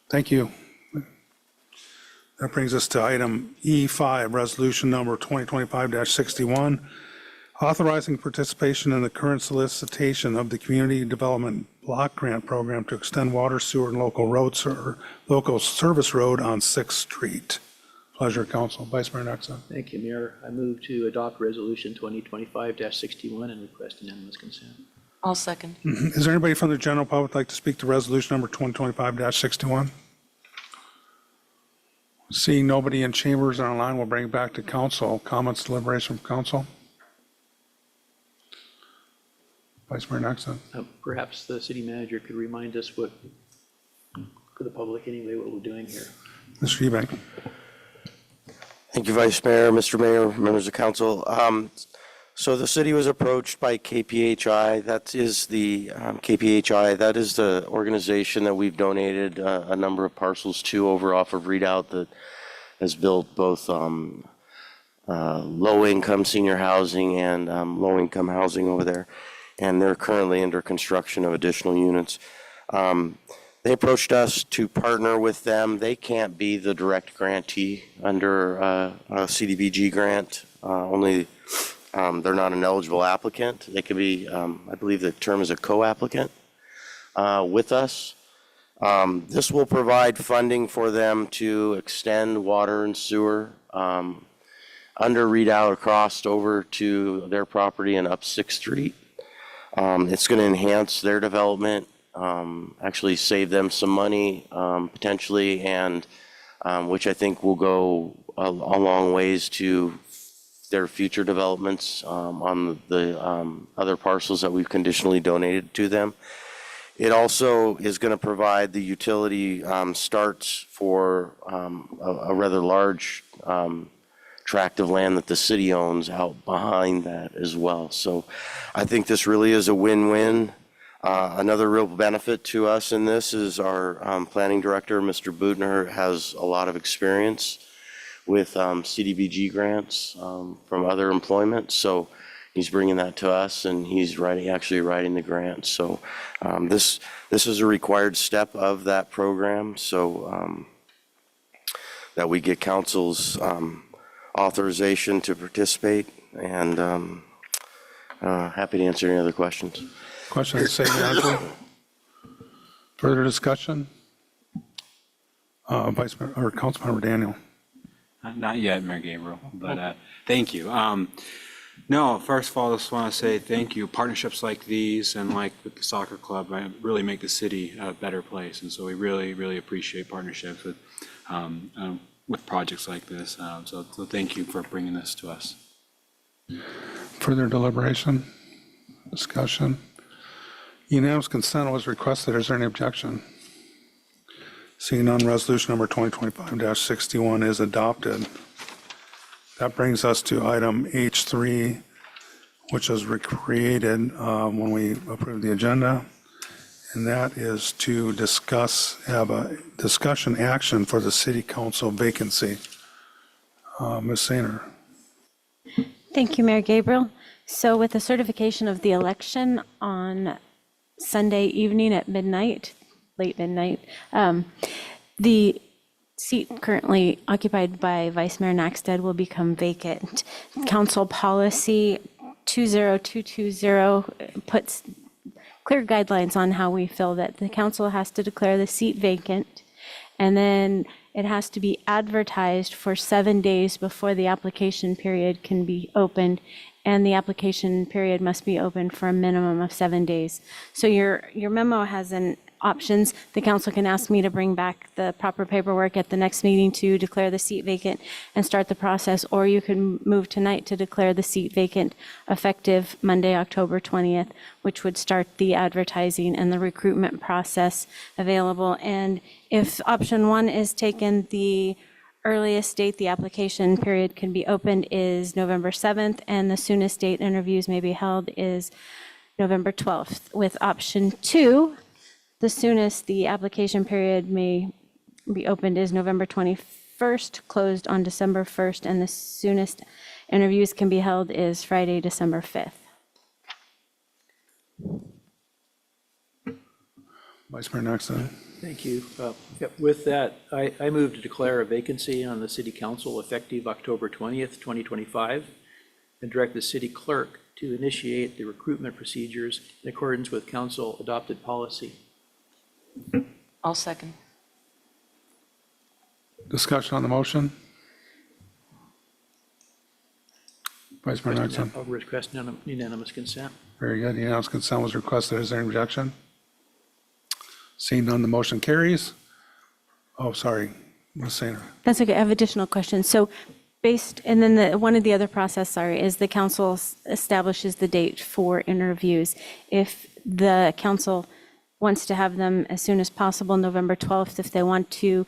Thank you. That brings us to item E5, resolution number 2025-61, authorizing participation in the current solicitation of the Community Development Block Grant Program to extend water, sewer, and local service road on 6th Street. Pleasure, Council. Vice Mayor Nexa. Thank you, Mayor. I move to adopt Resolution 2025-61 and request unanimous consent. I'll second. Is there anybody from the general public like to speak to resolution number 2025-61? Seeing nobody in chambers or online, we'll bring it back to council. Comments, deliberation from council? Vice Mayor Nexon. Perhaps the city manager could remind us what, for the public anyway, what we're doing here. Mr. Eubank. Thank you, Vice Mayor, Mr. Mayor, members of council. So the city was approached by KPHI. That is the KPHI. That is the organization that we've donated a number of parcels to over off of Redoubt that has built both low-income senior housing and low-income housing over there. And they're currently under construction of additional units. They approached us to partner with them. They can't be the direct grantee under a CDBG grant. Only they're not an eligible applicant. They could be, I believe the term is a co-applicant with us. This will provide funding for them to extend water and sewer under Redoubt across over to their property and up 6th Street. It's going to enhance their development, actually save them some money potentially, and which I think will go a long ways to their future developments on the other parcels that we've conditionally donated to them. It also is going to provide the utility starts for a rather large tract of land that the city owns out behind that as well. So I think this really is a win-win. Another real benefit to us in this is our planning director, Mr. Bootner, has a lot of experience with CDBG grants from other employment. So he's bringing that to us, and he's actually writing the grant. So this is a required step of that program, so that we get council's authorization to participate, and happy to answer any other questions. Question of the city manager. Further discussion? Vice Mayor, or Councilmember Daniel. Not yet, Mayor Gabriel, but thank you. No, first of all, I just want to say thank you. Partnerships like these and like with the soccer club really make the city a better place. And so we really, really appreciate partnerships with projects like this. So thank you for bringing this to us. Further deliberation, discussion. Unanimous consent was requested. Is there any objection? Seeing none, resolution number 2025-61 is adopted. That brings us to item H3, which was created when we approved the agenda. And that is to have a discussion action for the city council vacancy. Ms. Sainer. Thank you, Mayor Gabriel. So with the certification of the election on Sunday evening at midnight, late midnight, the seat currently occupied by Vice Mayor Naxted will become vacant. Council policy 20220 puts clear guidelines on how we feel that the council has to declare the seat vacant, and then it has to be advertised for 7 days before the application period can be opened, and the application period must be open for a minimum of 7 days. So your memo has an options. The council can ask me to bring back the proper paperwork at the next meeting to declare the seat vacant and start the process, or you can move tonight to declare the seat vacant effective Monday, October 20th, which would start the advertising and the recruitment process available. And if option 1 is taken, the earliest date the application period can be opened is November 7th, and the soonest date interviews may be held is November 12th. With option 2, the soonest the application period may be opened is November 21st, closed on December 1st, and the soonest interviews can be held is Friday, December 5th. Vice Mayor Naxted. Thank you. With that, I move to declare a vacancy on the city council effective October 20th, 2025, and direct the city clerk to initiate the recruitment procedures in accordance with council adopted policy. I'll second. Discussion on the motion? Vice Mayor Naxted. I'll request unanimous consent. Very good. Unanimous consent was requested. Is there any objection? Seeing none, the motion carries. Oh, sorry, Ms. Sainer. That's okay. I have additional questions. So And then one of the other process, sorry, is the council establishes the date for interviews. If the council wants to have them as soon as possible, November 12th, if they want to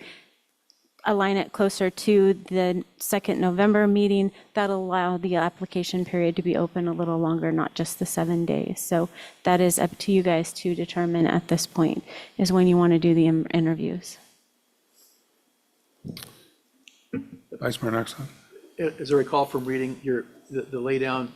align it closer to the second November meeting, that'll allow the application period to be open a little longer, not just the 7 days. So that is up to you guys to determine at this point, is when you want to do the interviews. Vice Mayor Nexon. As I recall from reading the laydown,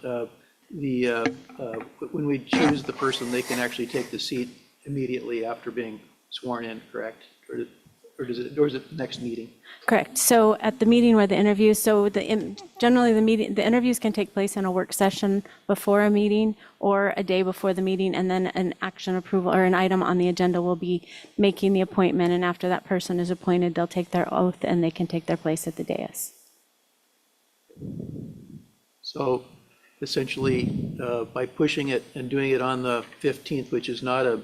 when we choose the person, they can actually take the seat immediately after being sworn in, correct? Or is it the next meeting? Correct. So at the meeting where the interviews, generally the interviews can take place in a work session before a meeting or a day before the meeting, and then an action approval or an item on the agenda will be making the appointment, and after that person is appointed, they'll take their oath and they can take their place at the dais. So essentially, by pushing it and doing it on the 15th, which is not a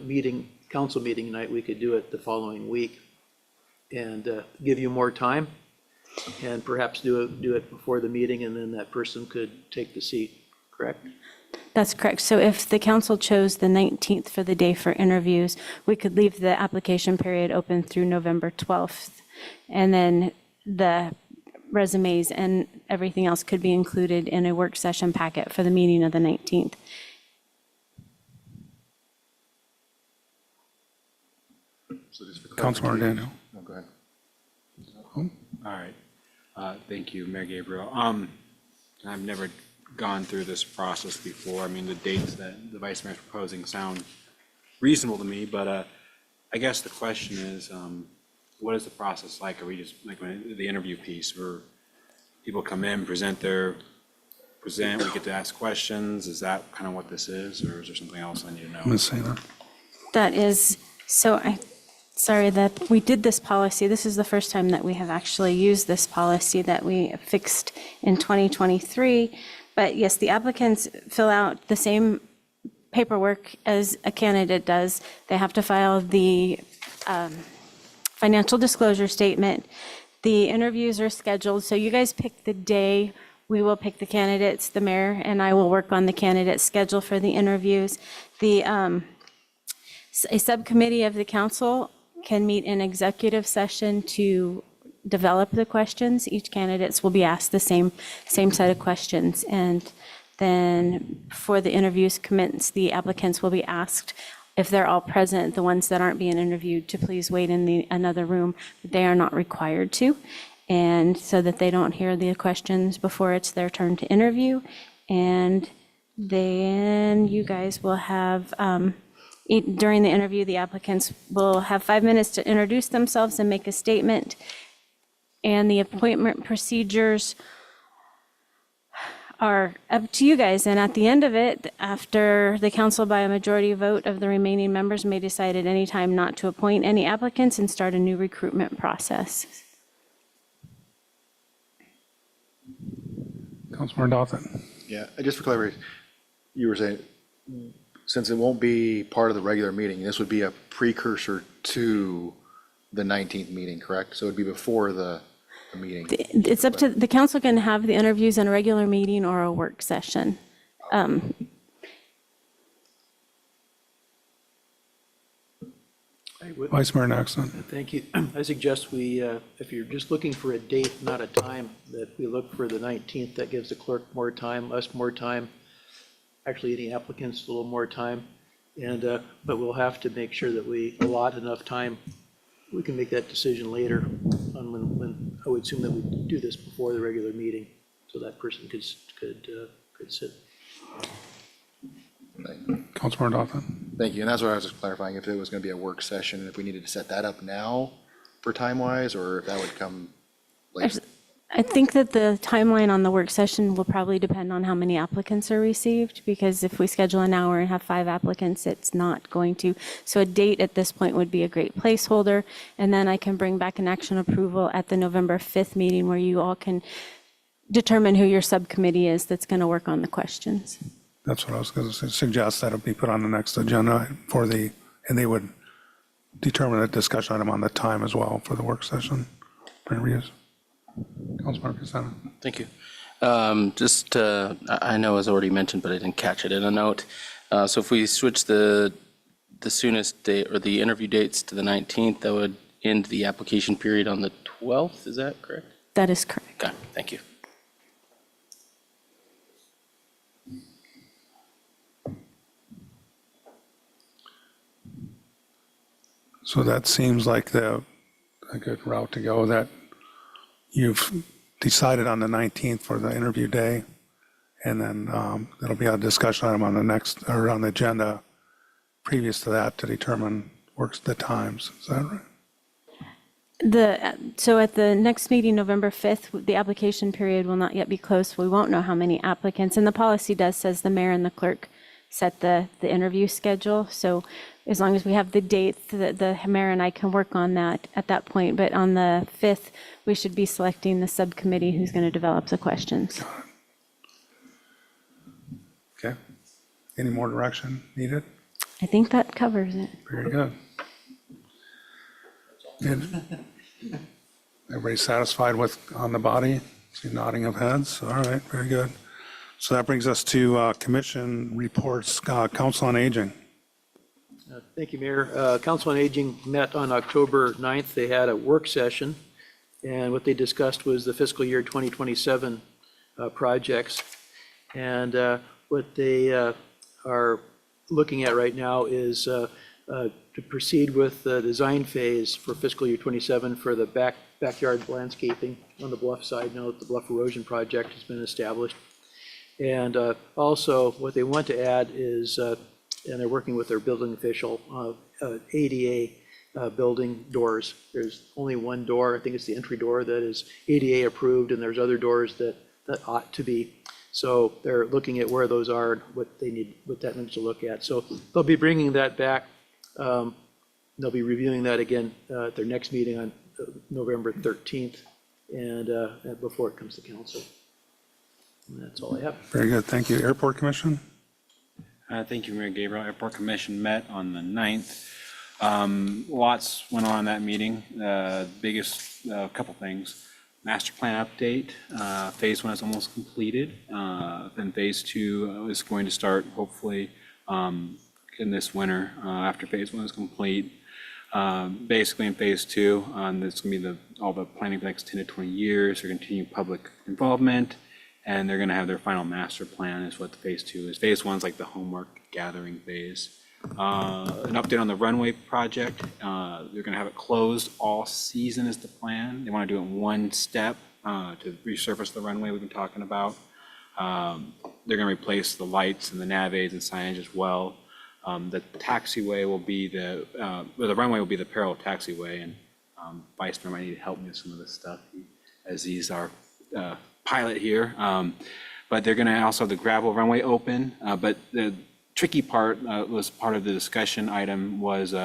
council meeting night, we could do it the following week and give you more time and perhaps do it before the meeting, and then that person could take the seat, correct? That's correct. So if the council chose the 19th for the day for interviews, we could leave the application period open through November 12th. And then the resumes and everything else could be included in a work session packet for the meeting of the 19th. So just for Councilmember clarification- Daniel. Oh, go ahead. All right. Thank you, Mayor Gabriel. I've never gone through this process before. I mean, the dates that the Vice Mayor's proposing sound reasonable to me, but I guess the question is, what is the process like? Are we just, like when the interview piece, where people come in, we get to ask questions? Is that kind of what this is, or is there something else I need to know? Ms. Sainer. That is, sorry that we did this policy. This is the first time that we have actually used this policy that we fixed in 2023. But yes, the applicants fill out the same paperwork as a candidate does. They have to file the financial disclosure statement. The interviews are scheduled, so you guys pick the day. We will pick the candidates. The mayor and I will work on the candidate schedule for the interviews. A subcommittee of the council can meet in executive session to develop the questions. Each candidates will be asked the same set of questions. And then for the interviews commence, the applicants will be asked, if they're all present, the ones that aren't being interviewed, to please wait in another room. They are not required to, and so that they don't hear the questions before it's their turn to interview. And then you guys will have, during the interview, the applicants will have 5 minutes to introduce themselves and make a statement. And the appointment procedures are up to you guys. And at the end of it, after the council by a majority vote of the remaining members may decide at any time not to appoint any applicants and start a new recruitment process. Councilmember Dawson. Yeah, just for clarity, you were saying, since it won't be part of the regular meeting, this would be a precursor to the 19th meeting, correct? So it'd be before the meeting. It's up to, the council can have the interviews in a regular meeting or a work session. Vice Mayor Nexon. Thank you. I suggest we, if you're just looking for a date, not a time, that we look for the 19th. That gives the clerk more time, us more time, actually any applicants a little more time. But we'll have to make sure that we allot enough time. We can make that decision later on when I would assume that we do this before the regular meeting, so that person could sit. Councilmember Dawson. Thank you, and that's what I was just clarifying, if it was going to be a work session, if we needed to set that up now for time-wise, or if that would come later. I think that the timeline on the work session will probably depend on how many applicants are received, because if we schedule an hour and have 5 applicants, it's not going to. So a date at this point would be a great placeholder, and then I can bring back an action approval at the November 5th meeting where you all can determine who your subcommittee is that's going to work on the questions. That's what I was going to suggest, that it be put on the next agenda and they would determine a discussion item on the time as well for the work session interviews. Councilmember Casada. Thank you. Just, I know it was already mentioned, but I didn't catch it in a note. So if we switch the soonest date or the interview dates to the 19th, that would end the application period on the 12th, is that correct? That is correct. Okay, thank you. So that seems like a good route to go, that you've decided on the 19th for the interview day, and then there'll be a discussion item on the next, or on the agenda previous to that to determine works the times. Is that right? So at the next meeting, November 5th, the application period will not yet be closed. We won't know how many applicants. And the policy does says the mayor and the clerk set the interview schedule. So as long as we have the dates, the mayor and I can work on that at that point. But on the 5th, we should be selecting the subcommittee who's going to develop the questions. Okay. Any more direction needed? I think that covers it. Very good. Good. Everybody satisfied with on the body? See nodding of heads. All right, very good. So that brings us to commission reports, Council on Aging. Thank you, Mayor. Council on Aging met on October 9th. They had a work session, and what they discussed was the fiscal year 2027 projects. And what they are looking at right now is to proceed with the design phase for fiscal year 27 for the backyard landscaping on the Bluff side, now that the Bluff Erosion Project has been established. And also, what they want to add is, and they're working with their building official, ADA building doors. There's only one door, I think it's the entry door, that is ADA approved, and there's other doors that ought to be. So they're looking at where those are, and what they need, what that needs to look at. So they'll be bringing that back. They'll be reviewing that again at their next meeting on November 13th, and before it comes to council. And that's all I have. Very good, thank you. Airport Commission? Thank you, Mayor Gabriel. Airport Commission met on the 9th. Lots went on in that meeting. Biggest couple things. Master plan update. Phase 1 is almost completed. Then phase 2 is going to start hopefully in this winter after phase 1 is complete. Basically in phase 2, it's going to be all the planning for the next 10 to 20 years. They're going to continue public involvement, and they're going to have their final master plan is what the phase 2 is. Phase 1 is like the homework gathering phase. An update on the runway project. They're going to have it closed all season is the plan. They want to do it in one step to resurface the runway we've been talking about. They're going to replace the lights and the nav aids and signage as well. The taxiway will be the runway will be the parallel taxiway, and Vice Mayor might need to help me with some of this stuff as he's our pilot here. But they're going to also have the gravel runway open. But the tricky part was part of the discussion item was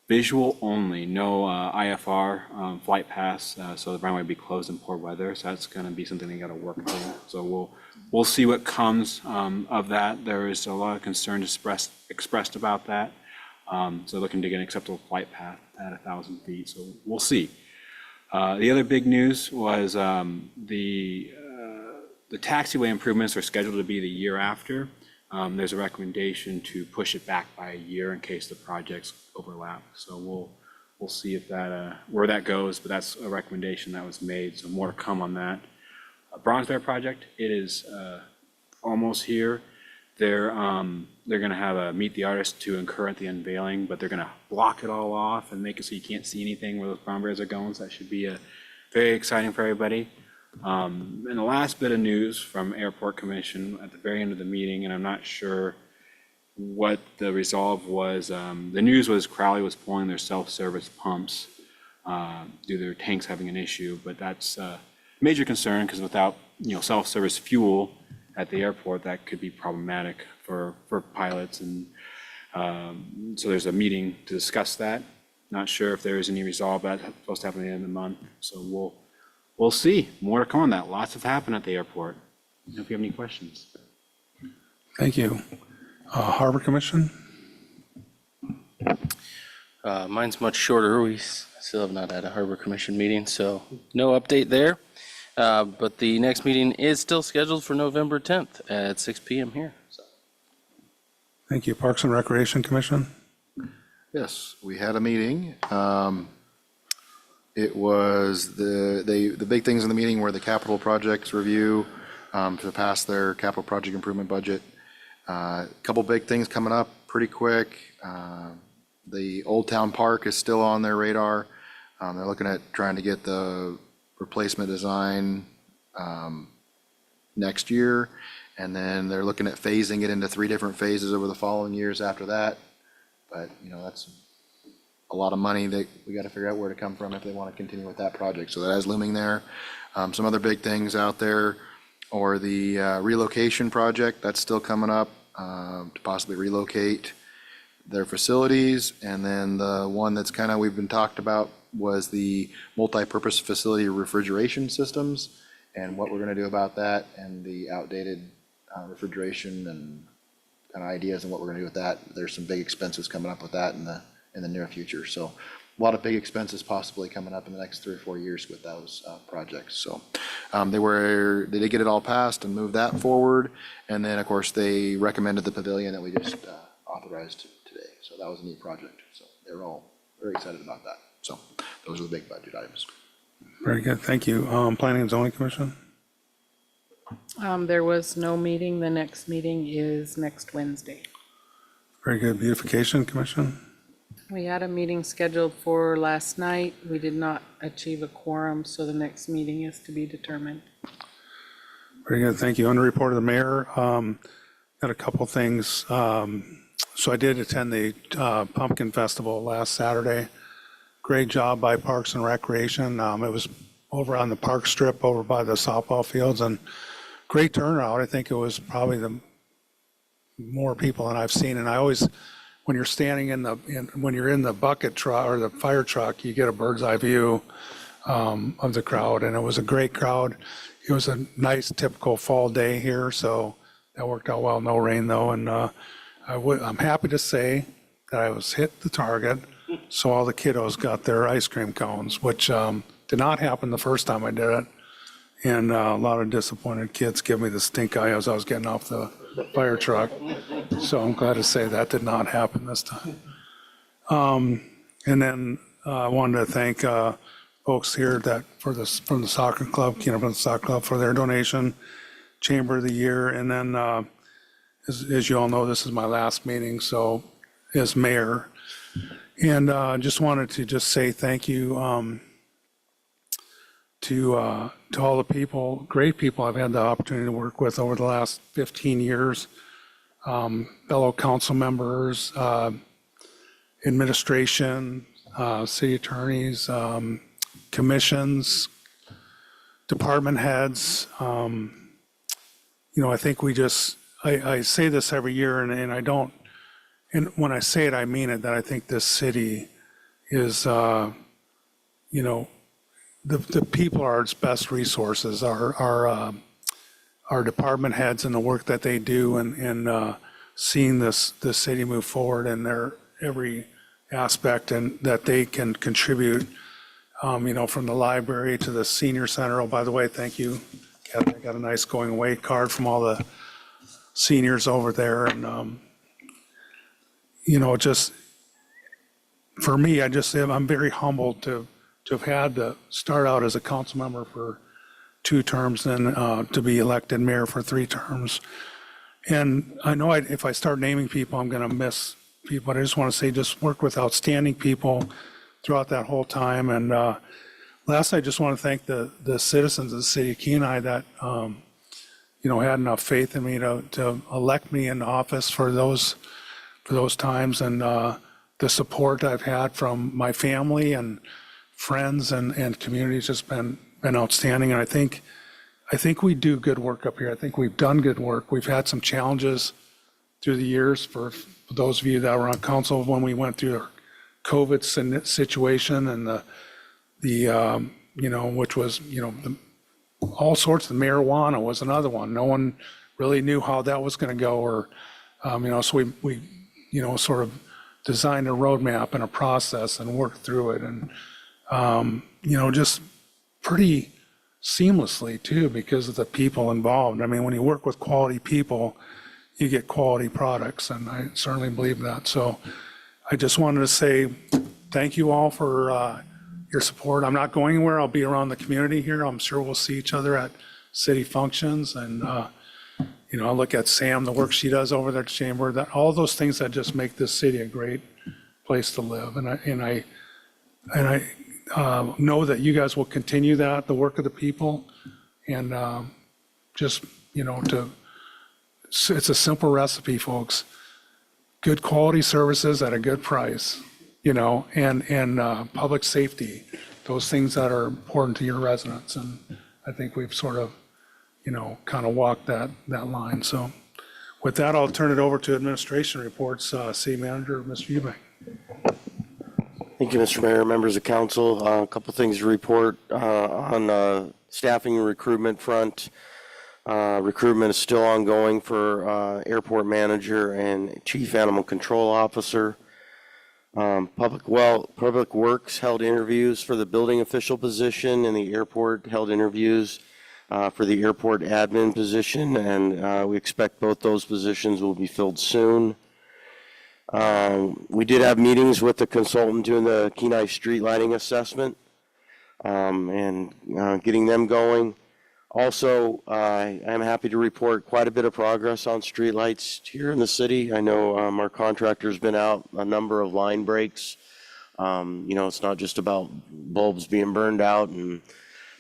visual only, no IFR flight pass. So the runway will be closed in poor weather. So that's going to be something they got to work through. So we'll see what comes of that. There is a lot of concern expressed about that. So looking to get an acceptable flight path at 1,000 feet. So we'll see. The other big news was the taxiway improvements are scheduled to be the year after. There's a recommendation to push it back by a year in case the projects overlap. So we'll see if that where that goes, but that's a recommendation that was made. So more to come on that. Bronze Bear project, it is almost here. They're going to have a meet the artist to incur at the unveiling, but they're going to block it all off and make it so you can't see anything where those brown bears are going. So that should be very exciting for everybody. And the last bit of news from Airport Commission at the very end of the meeting, and I'm not sure what the resolve was. The news was Crowley was pulling their self-service pumps due to their tanks having an issue, but that's a major concern because without self-service fuel at the airport, that could be problematic for pilots. And so there's a meeting to discuss that. Not sure if there is any resolve. That's supposed to happen at the end of the month. So we'll see. More to come on that. Lots have happened at the airport. If you have any questions. Thank you. Harbor Commission? Mine's much shorter. We still have not had a Harbor Commission meeting, so no update there. But the next meeting is still scheduled for November 10th at 6 p.m. here. So. Thank you. Parks and Recreation Commission? Yes, we had a meeting. It was the big things in the meeting were the capital projects review to pass their capital project improvement budget. A couple big things coming up pretty quick. The Old Town Park is still on their radar. They're looking at trying to get the replacement design next year. And then they're looking at phasing it into 3 different phases over the following years after that. But, that's a lot of money that we got to figure out where to come from if they want to continue with that project. So that is looming there. Some other big things out there, or the relocation project, that's still coming up to possibly relocate their facilities. And then the one that's kind of we've been talked about was the multi-purpose facility refrigeration systems and what we're going to do about that, and the outdated refrigeration and kind of ideas and what we're going to do with that. There's some big expenses coming up with that in the near future. So a lot of big expenses possibly coming up in the next 3 or 4 years with those projects. So they did get it all passed and move that forward. And then, of course, they recommended the pavilion that we just authorized today. So that was a neat project. So they were all very excited about that. So those are the big budget items. Very good. Thank you. Planning and Zoning Commission? There was no meeting. The next meeting is next Wednesday. Very good. Beautification Commission? We had a meeting scheduled for last night. We did not achieve a quorum, so the next meeting is to be determined. Very good. Thank you. Under report of the mayor, got a couple things. So I did attend the Pumpkin Festival last Saturday. Great job by Parks and Recreation. It was over on the park strip over by the softball fields, and great turnout. I think it was probably the more people than I've seen. And I always, when you're standing when you're in the bucket truck or the fire truck, you get a bird's eye view of the crowd, and it was a great crowd. It was a nice typical fall day here, so that worked out well. No rain though, and I'm happy to say that I was hit the target. So all the kiddos got their ice cream cones, which did not happen the first time I did it. And a lot of disappointed kids give me the stink eye as I was getting off the fire truck. So I'm glad to say that did not happen this time. And then I wanted to thank folks here from the soccer club, Keener Soccer Club, for their donation, Chamber of the Year. And then, as you all know, this is my last meeting, so as mayor. And just wanted to just say thank you to all the people, great people I've had the opportunity to work with over the last 15 years, fellow council members, administration, city attorneys, commissions, department heads. I think I say this every year, and I don't. And when I say it, I mean it, that I think this city is, the people are its best resources, our department heads and the work that they do, and seeing this city move forward in their every aspect, and that they can contribute, from the library to the senior center. Oh, by the way, thank you. I got a nice going away card from all the seniors over there, and just for me, I'm very humbled to have had to start out as a council member for 2 terms and to be elected mayor for 3 terms. And I know if I start naming people, I'm going to miss people, but I just want to say just work with outstanding people throughout that whole time. And last, I just want to thank the citizens of the city of Kenai that, had enough faith in me to elect me in office for those times, and the support I've had from my family and friends and community has just been outstanding. And I think we do good work up here. I think we've done good work. We've had some challenges through the years for those of you that were on council when we went through the COVID situation, and which was, all sorts of marijuana was another one. No one really knew how that was going to go, or, so we sort of designed a roadmap and a process and worked through it, and just pretty seamlessly too, because of the people involved. I mean, when you work with quality people, you get quality products, and I certainly believe that. So I just wanted to say thank you all for your support. I'm not going anywhere. I'll be around the community here. I'm sure we'll see each other at city functions, and I look at Sam, the work she does over there at the chamber, that all those things that just make this city a great place to live. And I know that you guys will continue that, the work of the people, and it's a simple recipe, folks. Good quality services at a good price, and public safety, those things that are important to your residents. And I think we've sort of, kind of walked that line. So with that, I'll turn it over to administration reports. City Manager, Mr. Eubank. Thank you, Mr. Mayor, members of council. A couple things to report on staffing and recruitment front. Recruitment is still ongoing for airport manager and chief animal control officer. Public Works held interviews for the building official position, and the airport held interviews for the airport admin position, and we expect both those positions will be filled soon. We did have meetings with the consultant doing the Kenai street lighting assessment and getting them going. Also, I am happy to report quite a bit of progress on streetlights here in the city. I know our contractor's been out a number of line breaks. It's not just about bulbs being burned out and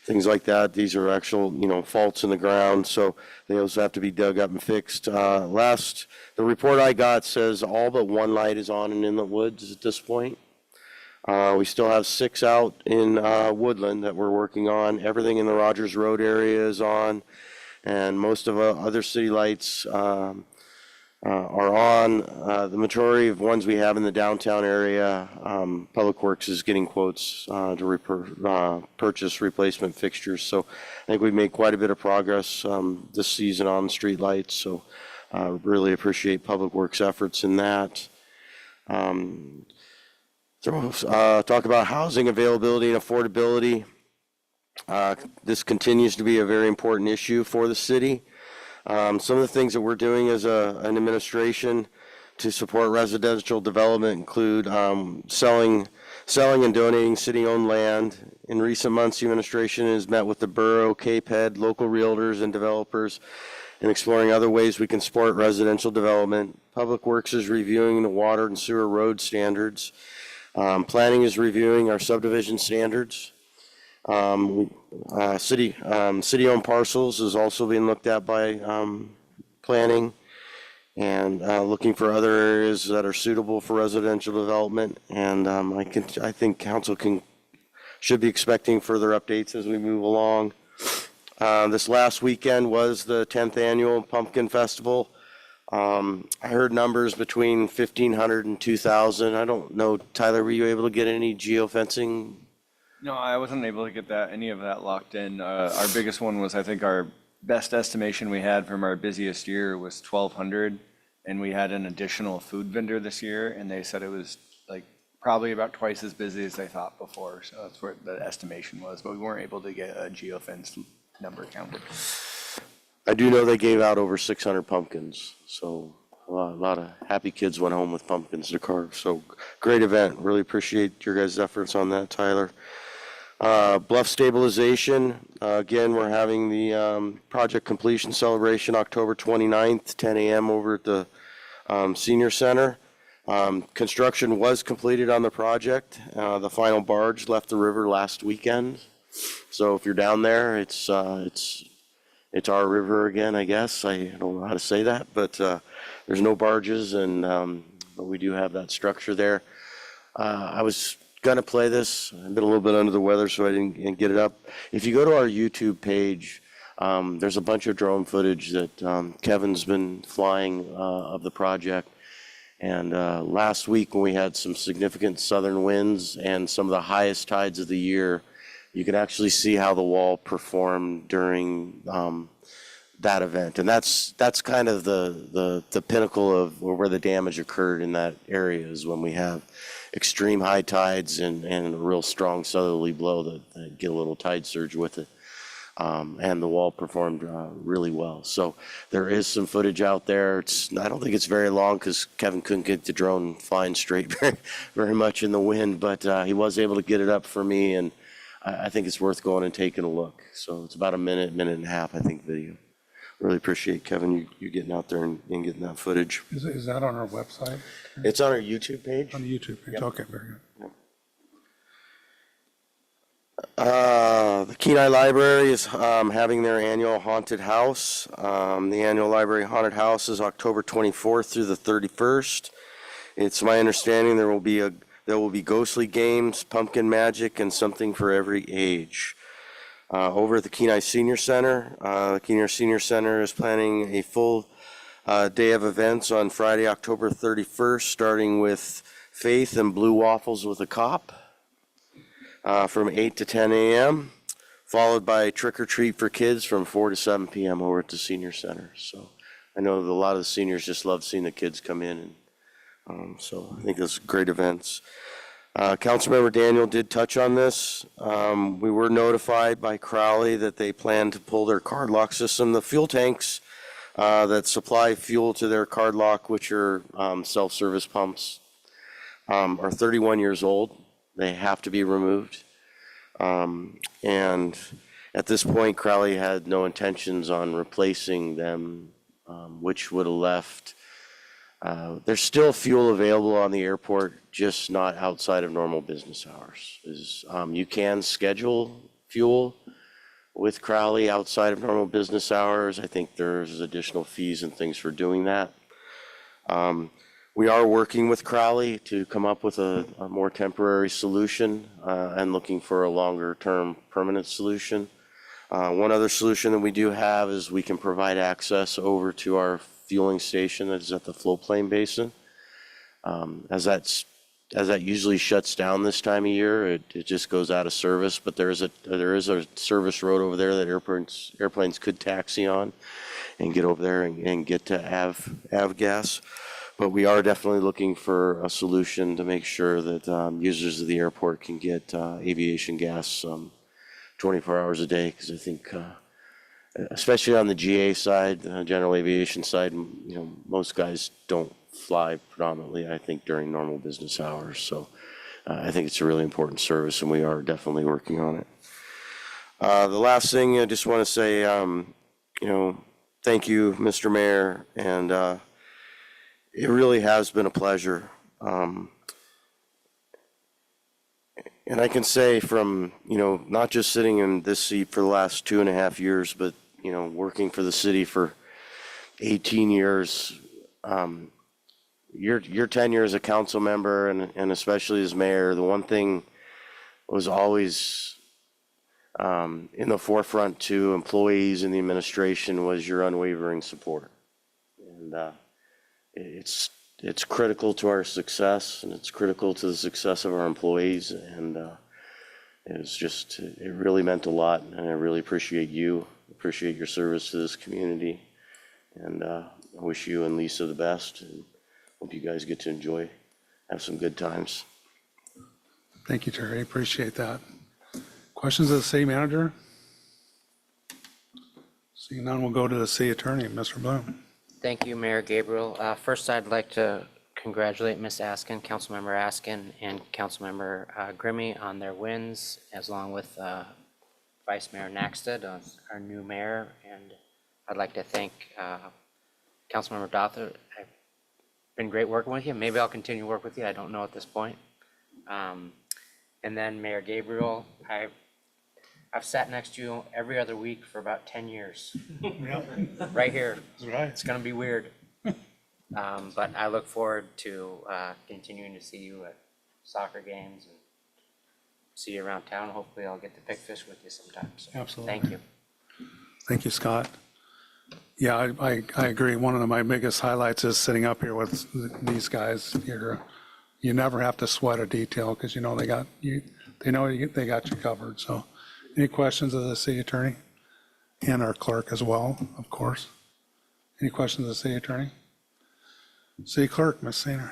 things like that. These are actual, faults in the ground, so they also have to be dug up and fixed. The report I got says all but one light is on in Inlet Woods at this point. We still have 6 out in Woodland that we're working on. Everything in the Rogers Road area is on, and most of other city lights are on. The majority of ones we have in the downtown area, Public Works is getting quotes to purchase replacement fixtures. So I think we've made quite a bit of progress this season on street lights. So really appreciate Public Works efforts in that. Talk about housing availability and affordability. This continues to be a very important issue for the city. Some of the things that we're doing as an administration to support residential development include selling and donating city-owned land. In recent months, the administration has met with the borough, KPED, local realtors, and developers in exploring other ways we can support residential development. Public Works is reviewing the water and sewer road standards. Planning is reviewing our subdivision standards. City-owned parcels is also being looked at by planning, and looking for other areas that are suitable for residential development. And I think council should be expecting further updates as we move along. This last weekend was the 10th annual Pumpkin Festival. I heard numbers between 1,500 and 2,000. I don't know, Tyler, were you able to get any geofencing? No, I wasn't able to get any of that locked in. Our biggest one was, I think our best estimation we had from our busiest year was 1,200, and we had an additional food vendor this year, and they said it was like probably about twice as busy as they thought before. So that's where the estimation was, but we weren't able to get a geofence number counted. I do know they gave out over 600 pumpkins, so a lot of happy kids went home with pumpkins to carve. So great event. Really appreciate your guys' efforts on that, Tyler. Bluff stabilization. Again, we're having the project completion celebration October 29th, 10 a.m. over at the Senior Center. Construction was completed on the project. The final barge left the river last weekend. So if you're down there, it's our river again, I guess. I don't know how to say that, but there's no barges, but we do have that structure there. I was gonna play this. I've been a little bit under the weather, so I didn't get it up. If you go to our YouTube page, there's a bunch of drone footage that Kevin's been flying of the project. And last week, when we had some significant southern winds and some of the highest tides of the year, you can actually see how the wall performed during that event. And that's kind of the pinnacle of where the damage occurred in that area, is when we have extreme high tides and a real strong southerly blow that get a little tide surge with it. And the wall performed really well. So there is some footage out there. I don't think it's very long because Kevin couldn't get the drone flying straight very much in the wind, but he was able to get it up for me, and I think it's worth going and taking a look. So it's about a minute and a half, I think, video. Really appreciate, Kevin, you getting out there and getting that footage. Is that on our website? It's on our YouTube page. On the YouTube page, Yep. okay, very good. The Kenai Library is having their annual haunted house. The annual library haunted house is October 24th through the 31st. It's my understanding there will be ghostly games, pumpkin magic, and something for every age. Over at the Kenai Senior Center, the Kenai Senior Center is planning a full day of events on Friday, October 31st, starting with Faith and Blue Waffles with a Cop. From 8 to 10 a.m., followed by Trick or Treat for Kids from 4 to 7 p.m. over at the Senior Center. So I know that a lot of the seniors just love seeing the kids come in, and so I think those are great events. Councilmember Daniel did touch on this. We were notified by Crowley that they plan to pull their card lock system. The fuel tanks that supply fuel to their card lock, which are self-service pumps, are 31 years old. They have to be removed. And at this point, Crowley had no intentions on replacing them, which would have left. There's still fuel available on the airport, just not outside of normal business hours. You can schedule fuel with Crowley outside of normal business hours. I think there's additional fees and things for doing that. We are working with Crowley to come up with a more temporary solution and looking for a longer-term permanent solution. One other solution that we do have is we can provide access over to our fueling station that is at the floatplane basin. As that usually shuts down this time of year, it just goes out of service. But there is a service road over there that airplanes could taxi on and get over there and get to avgas. But we are definitely looking for a solution to make sure that users of the airport can get aviation gas 24 hours a day, because I think, especially on the GA side, general aviation side, most guys don't fly predominantly, I think, during normal business hours. So I think it's a really important service, and we are definitely working on it. The last thing I just want to say, thank you, Mr. Mayor, and it really has been a pleasure. And I can say from, not just sitting in this seat for the last 2.5 years, but, working for the city for 18 years, your tenure as a council member and especially as mayor, the one thing was always in the forefront to employees and the administration was your unwavering support. And it's critical to our success, and it's critical to the success of our employees, and it really meant a lot, and I really appreciate your service to this community, and I wish you and Lisa the best, and hope you guys get to have some good times. Thank you, Terry, appreciate that. Questions of the city manager? Seeing none, we'll go to the city attorney, Mr. Bloom. Thank you, Mayor Gabriel. First, I'd like to congratulate Ms. Askin, Councilmember Askin, and Councilmember Grimmy on their wins, as along with Vice Mayor Naxted, our new mayor. And I'd like to thank Councilmember Dother. It's been great working with you. Maybe I'll continue to work with you. I don't know at this point. And then Mayor Gabriel, I've sat next to you every other week for about 10 years. Right here. That's right. It's going to be weird. But I look forward to continuing to see you at soccer games and see you around town. Hopefully I'll get to pick fish with you sometime. So, Absolutely. thank you. Thank you, Scott. Yeah, I agree. One of my biggest highlights is sitting up here with these guys here. You never have to sweat a detail because they got you. They know they got you covered. So, any questions of the city attorney? and our clerk as well, of course. Any questions of the city attorney? City clerk, Ms. Sainer.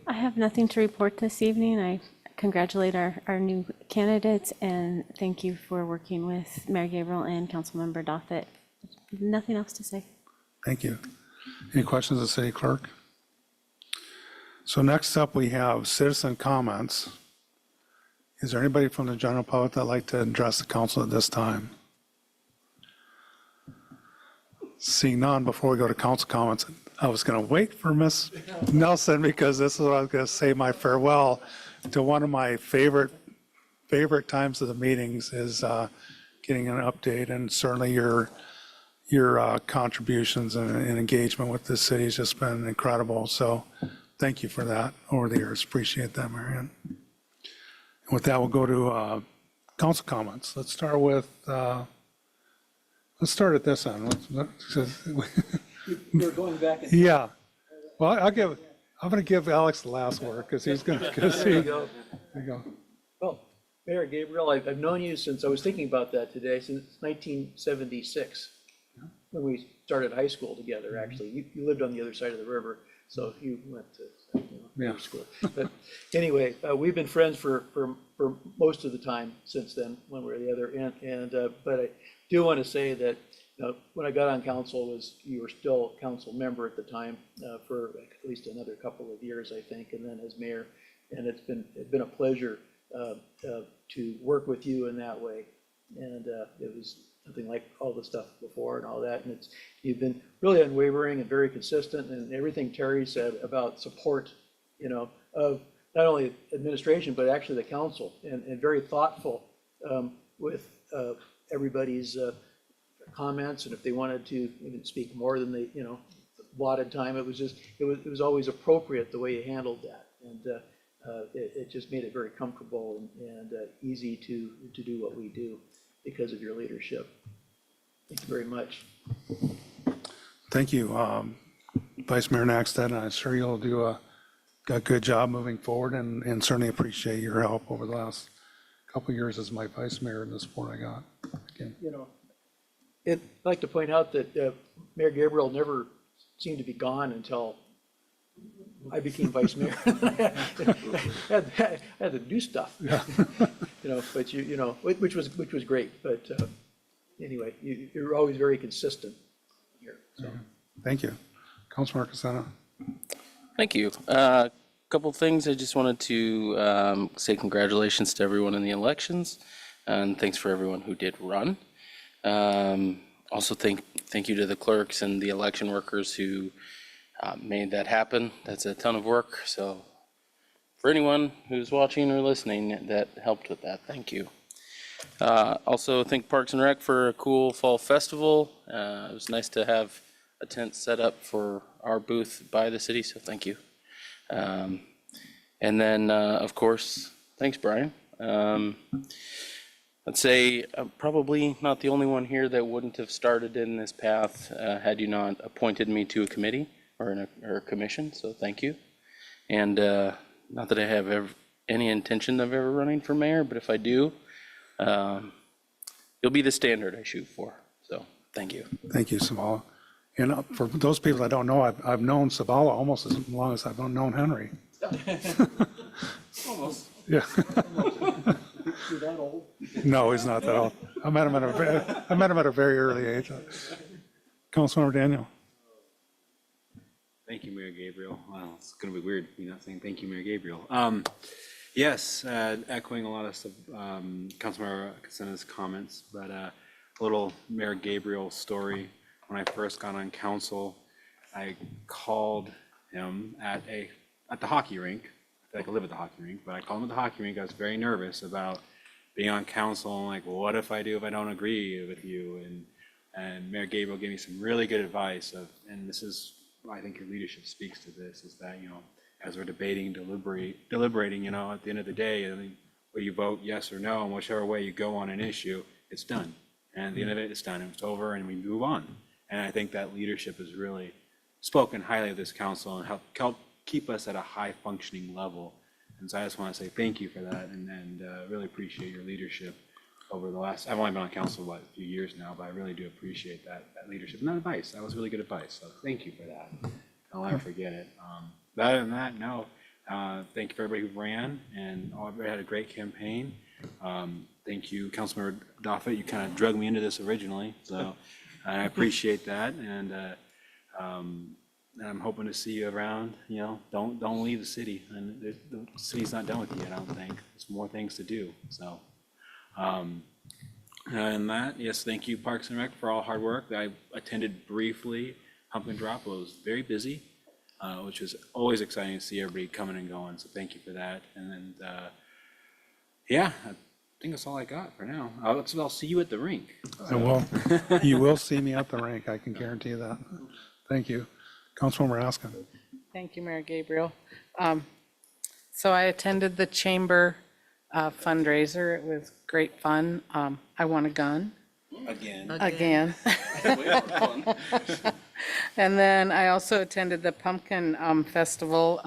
I have nothing to report this evening. I congratulate our new candidates and thank you for working with Mayor Gabriel and Councilmember Doffett. Nothing else to say. Thank you. Any questions of the city clerk? So next up, we have citizen comments. Is there anybody from the general public that'd like to address the council at this time? Seeing none, before we go to council comments, I was going to wait for Ms. Nelson because this is what I was going to say, my farewell to one of my favorite times of the meetings is getting an update, and certainly your contributions and engagement with the city has just been incredible. So thank you for that over the years. Appreciate that, Marianne. And with that, we'll go to council comments. Let's start with, let's start at this end. We're going back and. Yeah. Well, I'm going to give Alex the last word because he's going to, There you go. There you go. Well, Mayor Gabriel, I've known you since, I was thinking about that today, since 1976, when we started high school together, actually. You lived on the other side of the river, so you went to Yeah. school. But anyway, we've been friends for most of the time since then, one way or the other. But I do want to say that when I got on council, you were still a council member at the time for at least another couple of years, I think, and then as mayor. And it's been a pleasure to work with you in that way. And it was something like all the stuff before and all that. And you've been really unwavering and very consistent, and everything Terry said about support, of not only administration, but actually the council, and very thoughtful with everybody's comments. And if they wanted to even speak more than they, allotted time, it was always appropriate the way you handled that. And it just made it very comfortable and easy to do what we do because of your leadership. Thank you very much. Thank you, Vice Mayor Naxted, and I'm sure you'll do a good job moving forward, and certainly appreciate your help over the last couple of years as my vice mayor in the support I got. Again. I'd like to point out that Mayor Gabriel never seemed to be gone until I became vice mayor. I had to do stuff, Yeah. but which was great. But anyway, you're always very consistent here. So. Thank you. Councilmember Casano. Thank you. Couple things. I just wanted to say congratulations to everyone in the elections, and thanks for everyone who did run. Also, thank you to the clerks and the election workers who made that happen. That's a ton of work. So for anyone who's watching or listening that helped with that, thank you. Also, thank Parks and Rec for a cool fall festival. It was nice to have a tent set up for our booth by the city, so thank you. And then, of course, thanks, Brian. I'd say I'm probably not the only one here that wouldn't have started in this path had you not appointed me to a committee or a commission, so thank you. And not that I have any intention of ever running for mayor, but if I do, you'll be the standard I shoot for, so thank you. Thank you, Savala. And for those people that don't know, I've known Savala almost as long as I've known Henry. Almost. Yeah. You're that old? No, he's not that old. I met him at a very early age. Councilmember Daniel. Thank you, Mayor Gabriel. Wow, it's going to be weird me not saying thank you, Mayor Gabriel. Yes, echoing a lot of Councilmember Casano's comments, but a little Mayor Gabriel story. When I first got on council, I called him at the hockey rink. I feel like I live at the hockey rink, but I called him at the hockey rink. I was very nervous about being on council. I'm like, well, what if I don't agree with you? And Mayor Gabriel gave me some really good advice and this is, I think your leadership speaks to this, is that, as we're debating, deliberating, at the end of the day, whether you vote yes or no, and whichever way you go on an issue, it's done. And at the end of it, it's done, it's over, and we move on. And I think that leadership has really spoken highly of this council and helped keep us at a high functioning level. And so I just want to say thank you for that and really appreciate your leadership. over the last, I've only been on council, what, a few years now, but I really do appreciate that leadership and that advice. That was really good advice. So thank you for that. I'll never forget it. But other than that, no. Thank you for everybody who ran, and everybody had a great campaign. Thank you, Councilmember Doffett. You kind of drug me into this originally, so I appreciate that. And I'm hoping to see you around. You know, don't leave the city. And the city's not done with you yet, I don't think. There's more things to do. So, and that, yes, thank you, Parks and Rec, for all hard work. I attended briefly Pumpkin Drop. It was very busy, which was always exciting to see everybody coming and going. So thank you for that. And then, yeah, I think that's all I got for now. I'll see you at the rink. I will. You will see me at the rink. I can guarantee that. Thank you. Councilwoman Raskin. Thank you, Mayor Gabriel. So I attended the chamber fundraiser. It was great fun. I won a gun. Again. And then I also attended the Pumpkin Festival.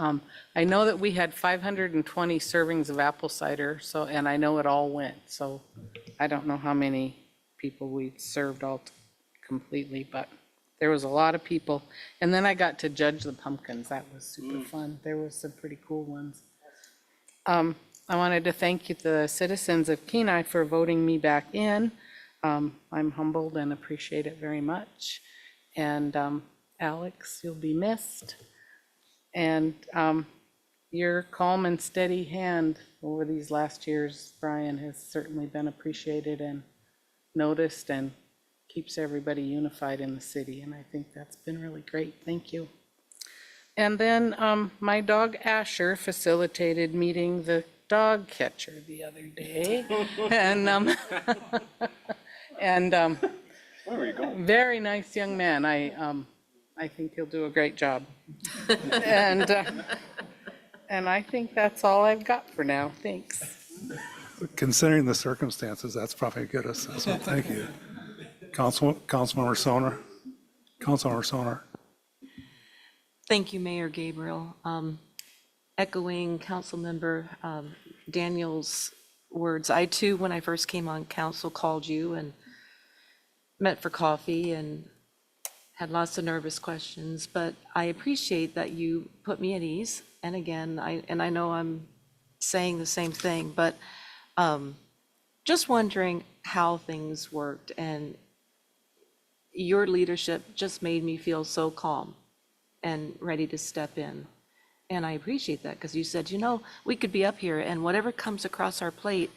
I know that we had 520 servings of apple cider, so, and I know it all went. So I don't know how many people we served all completely, but there was a lot of people. And then I got to judge the pumpkins. That was super fun. There was some pretty cool ones. I wanted to thank you, the citizens of Kenai, for voting me back in. I'm humbled and appreciate it very much. And Alex, you'll be missed. And your calm and steady hand over these last years, Brian, has certainly been appreciated and noticed, and keeps everybody unified in the city. And I think that's been really great. Thank you. And then my dog Asher facilitated meeting the dog catcher the other day. And Where were you going? very nice young man. I think he'll do a great job. And I think that's all I've got for now. Thanks. Considering the circumstances, that's probably a good assessment. Thank you. Councilmember Soner. Councilmember Soner. Thank you, Mayor Gabriel. Echoing Councilmember Daniel's words, I too, when I first came on council, called you and met for coffee and had lots of nervous questions, but I appreciate that you put me at ease. And again, I know I'm saying the same thing, but just wondering how things worked, and your leadership just made me feel so calm and ready to step in. And I appreciate that, because you said, you know, we could be up here and whatever comes across our plate,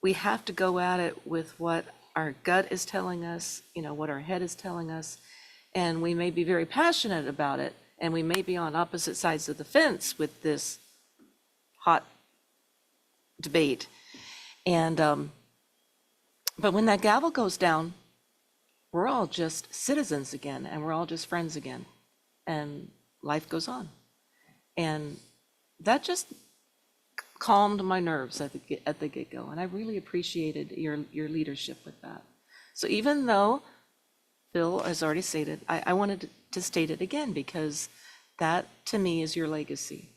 we have to go at it with what our gut is telling us, you know, what our head is telling us. And we may be very passionate about it, and we may be on opposite sides of the fence with this hot debate. And, but when that gavel goes down, we're all just citizens again, and we're all just friends again, and life goes on. And that just calmed my nerves at the get-go, and I really appreciated your leadership with that. So even though Phil has already stated, I wanted to state it again, because that to me is your legacy,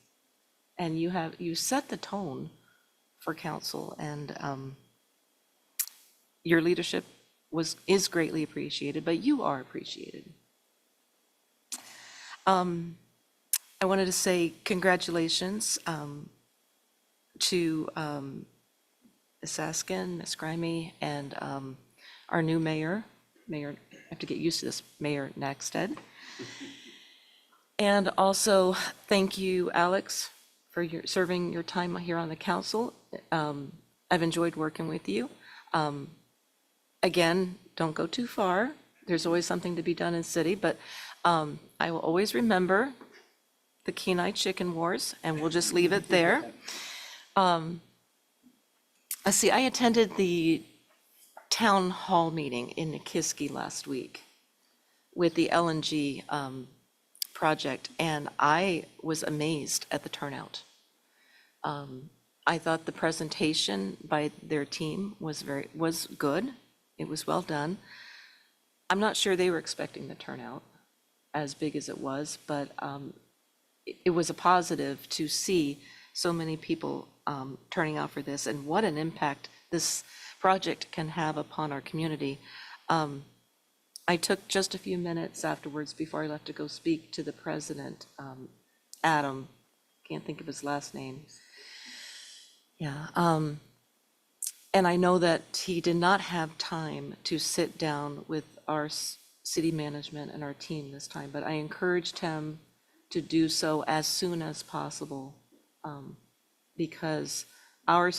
and you set the tone for council, and your leadership is greatly appreciated, but you are appreciated. I wanted to say congratulations to Ms. Askin, Ms. Grimey, and our new mayor. I have to get used to this, Mayor Nackstead. And also, thank you, Alex, for serving your time here on the council. I've enjoyed working with you. Again, don't go too far. There's always something to be done in city, but I will always remember the Kenai Chicken Wars, and we'll just leave it there. I attended the town hall meeting in Nikiski last week with the LNG project, and I was amazed at the turnout. I thought the presentation by their team was good. It was well done. I'm not sure they were expecting the turnout as big as it was, but it was a positive to see so many people turning out for this, and what an impact this project can have upon our community. I took just a few minutes afterwards before I left to go speak to the president, Adam, can't think of his last name. Yeah, and I know that he did not have time to sit down with our city management and our team this time, but I encouraged him to do so as soon as possible, because our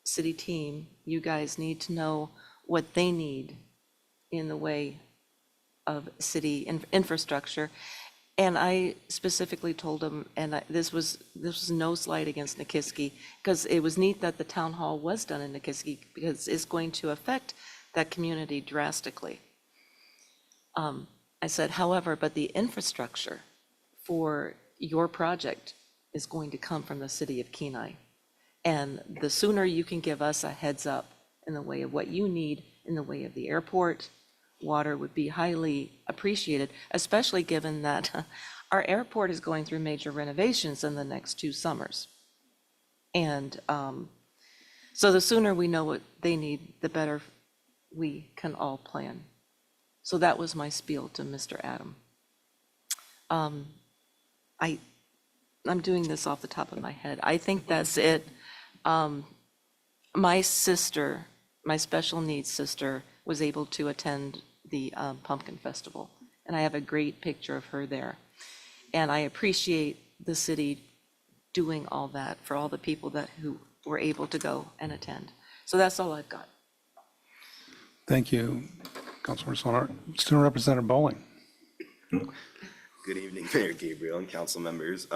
city team, you guys need to know what they need in the way of city infrastructure. And I specifically told him, and this was no slight against Nikiski, because it was neat that the town hall was done in Nikiski, because it's going to affect that community drastically. I said, however, but the infrastructure for your project is going to come from the city of Kenai. And the sooner you can give us a heads up in the way of what you need in the way of the airport, water would be highly appreciated, especially given that our airport is going through major renovations in the next 2 summers. And so the sooner we know what they need, the better we can all plan. So that was my spiel to Mr. Adam. I'm doing this off the top of my head. I think that's it. My sister, my special needs sister, was able to attend the Pumpkin Festival, and I have a great picture of her there. And I appreciate the city doing all that for all the people who were able to go and attend. So that's all I've got. Thank you, Councilmember Swanhart. Student Representative Bowling. Good evening, Mayor Gabriel and council members.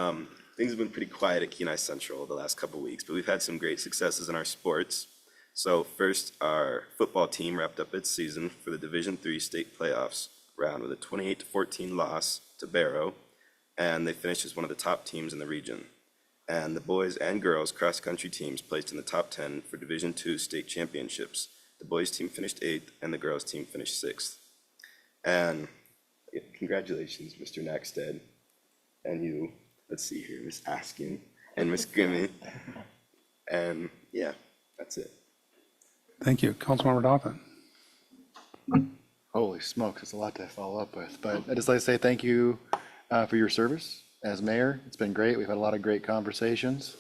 Things have been pretty quiet at Kenai Central the last couple of weeks, but we've had some great successes in our sports. So first, our football team wrapped up its season for the Division III state playoffs round with a 28-14 loss to Barrow, and they finished as one of the top teams in the region. And the boys and girls cross-country teams placed in the top 10 for Division II state championships. The boys team finished 8th, and the girls team finished 6th. And congratulations, Mr. Nackstead, and you. Let's see here, Miss Askin and Miss Grimmy. And yeah, that's it. Thank you. Councilmember Donovan. Holy smokes, it's a lot to follow up with. But I'd just like to say thank you for your service as mayor. It's been great. We've had a lot of great conversations.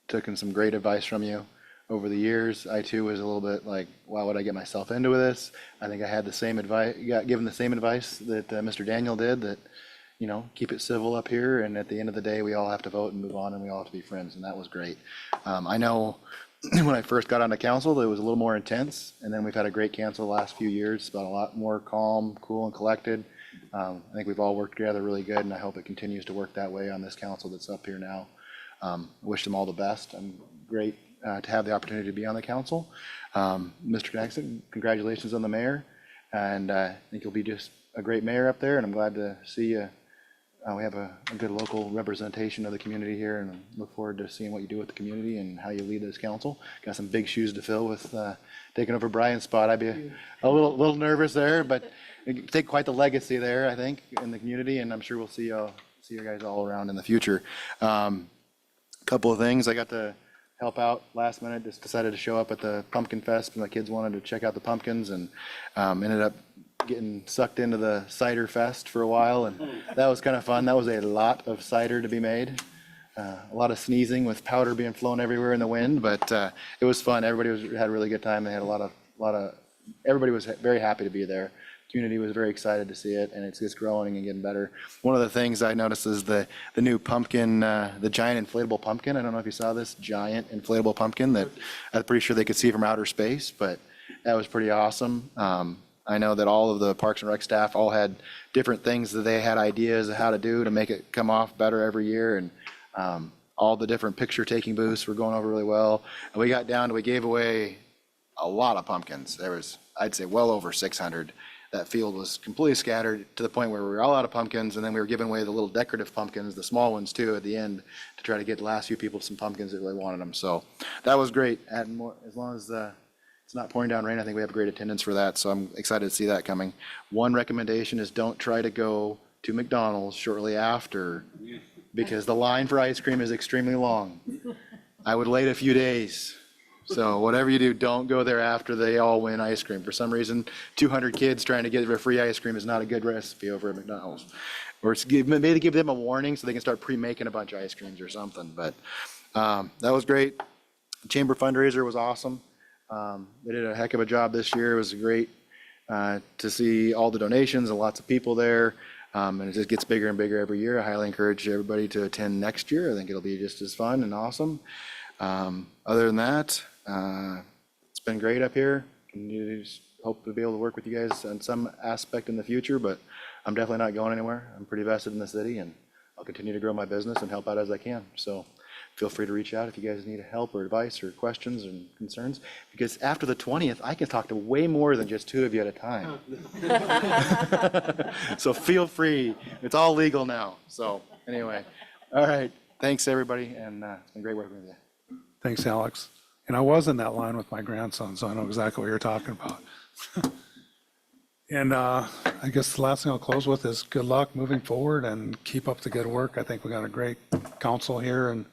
Took in some great advice from you over the years. I too was a little bit like, why would I get myself into this? I think I had the same advice, got given the same advice that Mr. Daniel did, that, you know, keep it civil up here. And at the end of the day, we all have to vote and move on, and we all have to be friends. And that was great. I know when I first got onto council, it was a little more intense. And then we've had a great council the last few years. It's been a lot more calm, cool, and collected. I think we've all worked together really good, and I hope it continues to work that way on this council that's up here now. I wish them all the best. I'm great to have the opportunity to be on the council. Mr. Jackson, congratulations on the mayor. And I think you'll be just a great mayor up there, and I'm glad to see you. We have a good local representation of the community here, and I look forward to seeing what you do with the community and how you lead this council. Got some big shoes to fill with taking over Brian's spot. I'd be a little nervous there, but you take quite the legacy there, I think, in the community, and I'm sure we'll see you guys all around in the future. Couple of things. I got to help out last minute, just decided to show up at the Pumpkin Fest. My kids wanted to check out the pumpkins, and ended up getting sucked into the cider fest for a while, and that was kind of fun. That was a lot of cider to be made. A lot of sneezing with powder being flown everywhere in the wind, but it was fun. Everybody had a really good time. They had a lot of everybody was very happy to be there. Community was very excited to see it, and it's just growing and getting better. One of the things I noticed is the new pumpkin, the giant inflatable pumpkin. I don't know if you saw this giant inflatable pumpkin that I'm pretty sure they could see from outer space, but that was pretty awesome. I know that all of the Parks and Rec staff all had different things that they had ideas of how to do to make it come off better every year, and all the different picture-taking booths were going over really well. And we got down to, we gave away a lot of pumpkins. There was, I'd say, well over 600. That field was completely scattered to the point where we were all out of pumpkins, and then we were giving away the little decorative pumpkins, the small ones too, at the end, to try to get the last few people some pumpkins that really wanted them. So that was great. Adding more, as long as it's not pouring down rain, I think we have great attendance for that, so I'm excited to see that coming. One recommendation is don't try to go to McDonald's shortly after, because the line for ice cream is extremely long. I would wait a few days. So whatever you do, don't go there after they all win ice cream. For some reason, 200 kids trying to get free ice cream is not a good recipe over at McDonald's. Or maybe give them a warning so they can start pre-making a bunch of ice creams or something. But that was great. Chamber fundraiser was awesome. They did a heck of a job this year. It was great to see all the donations and lots of people there. And it just gets bigger and bigger every year. I highly encourage everybody to attend next year. I think it'll be just as fun and awesome. Other than that, it's been great up here. You just hope to be able to work with you guys on some aspect in the future, but I'm definitely not going anywhere. I'm pretty vested in the city, and I'll continue to grow my business and help out as I can. So feel free to reach out if you guys need help or advice or questions and concerns, because after the 20th, I can talk to way more than just 2 of you at a time. So feel free. It's all legal now. So anyway, all right. Thanks, everybody, and it's been great working with you. Thanks, Alex. And I was in that line with my grandson, so I know exactly what you're talking about. And I guess the last thing I'll close with is good luck moving forward and keep up the good work. I think we got a great council here, and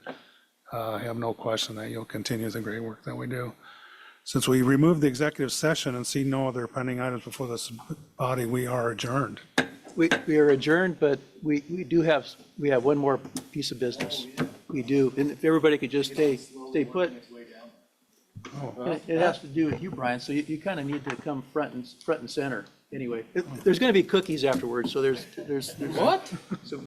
I have no question that you'll continue the great work that we do. Since we removed the executive session and see no other pending items before this body, we are adjourned. We are adjourned, but we have one more piece of business. We do, and if everybody could just stay put. It has to do with you, Brian, so you kind of need to come front and center anyway. There's going to be cookies afterwards, so there's. What?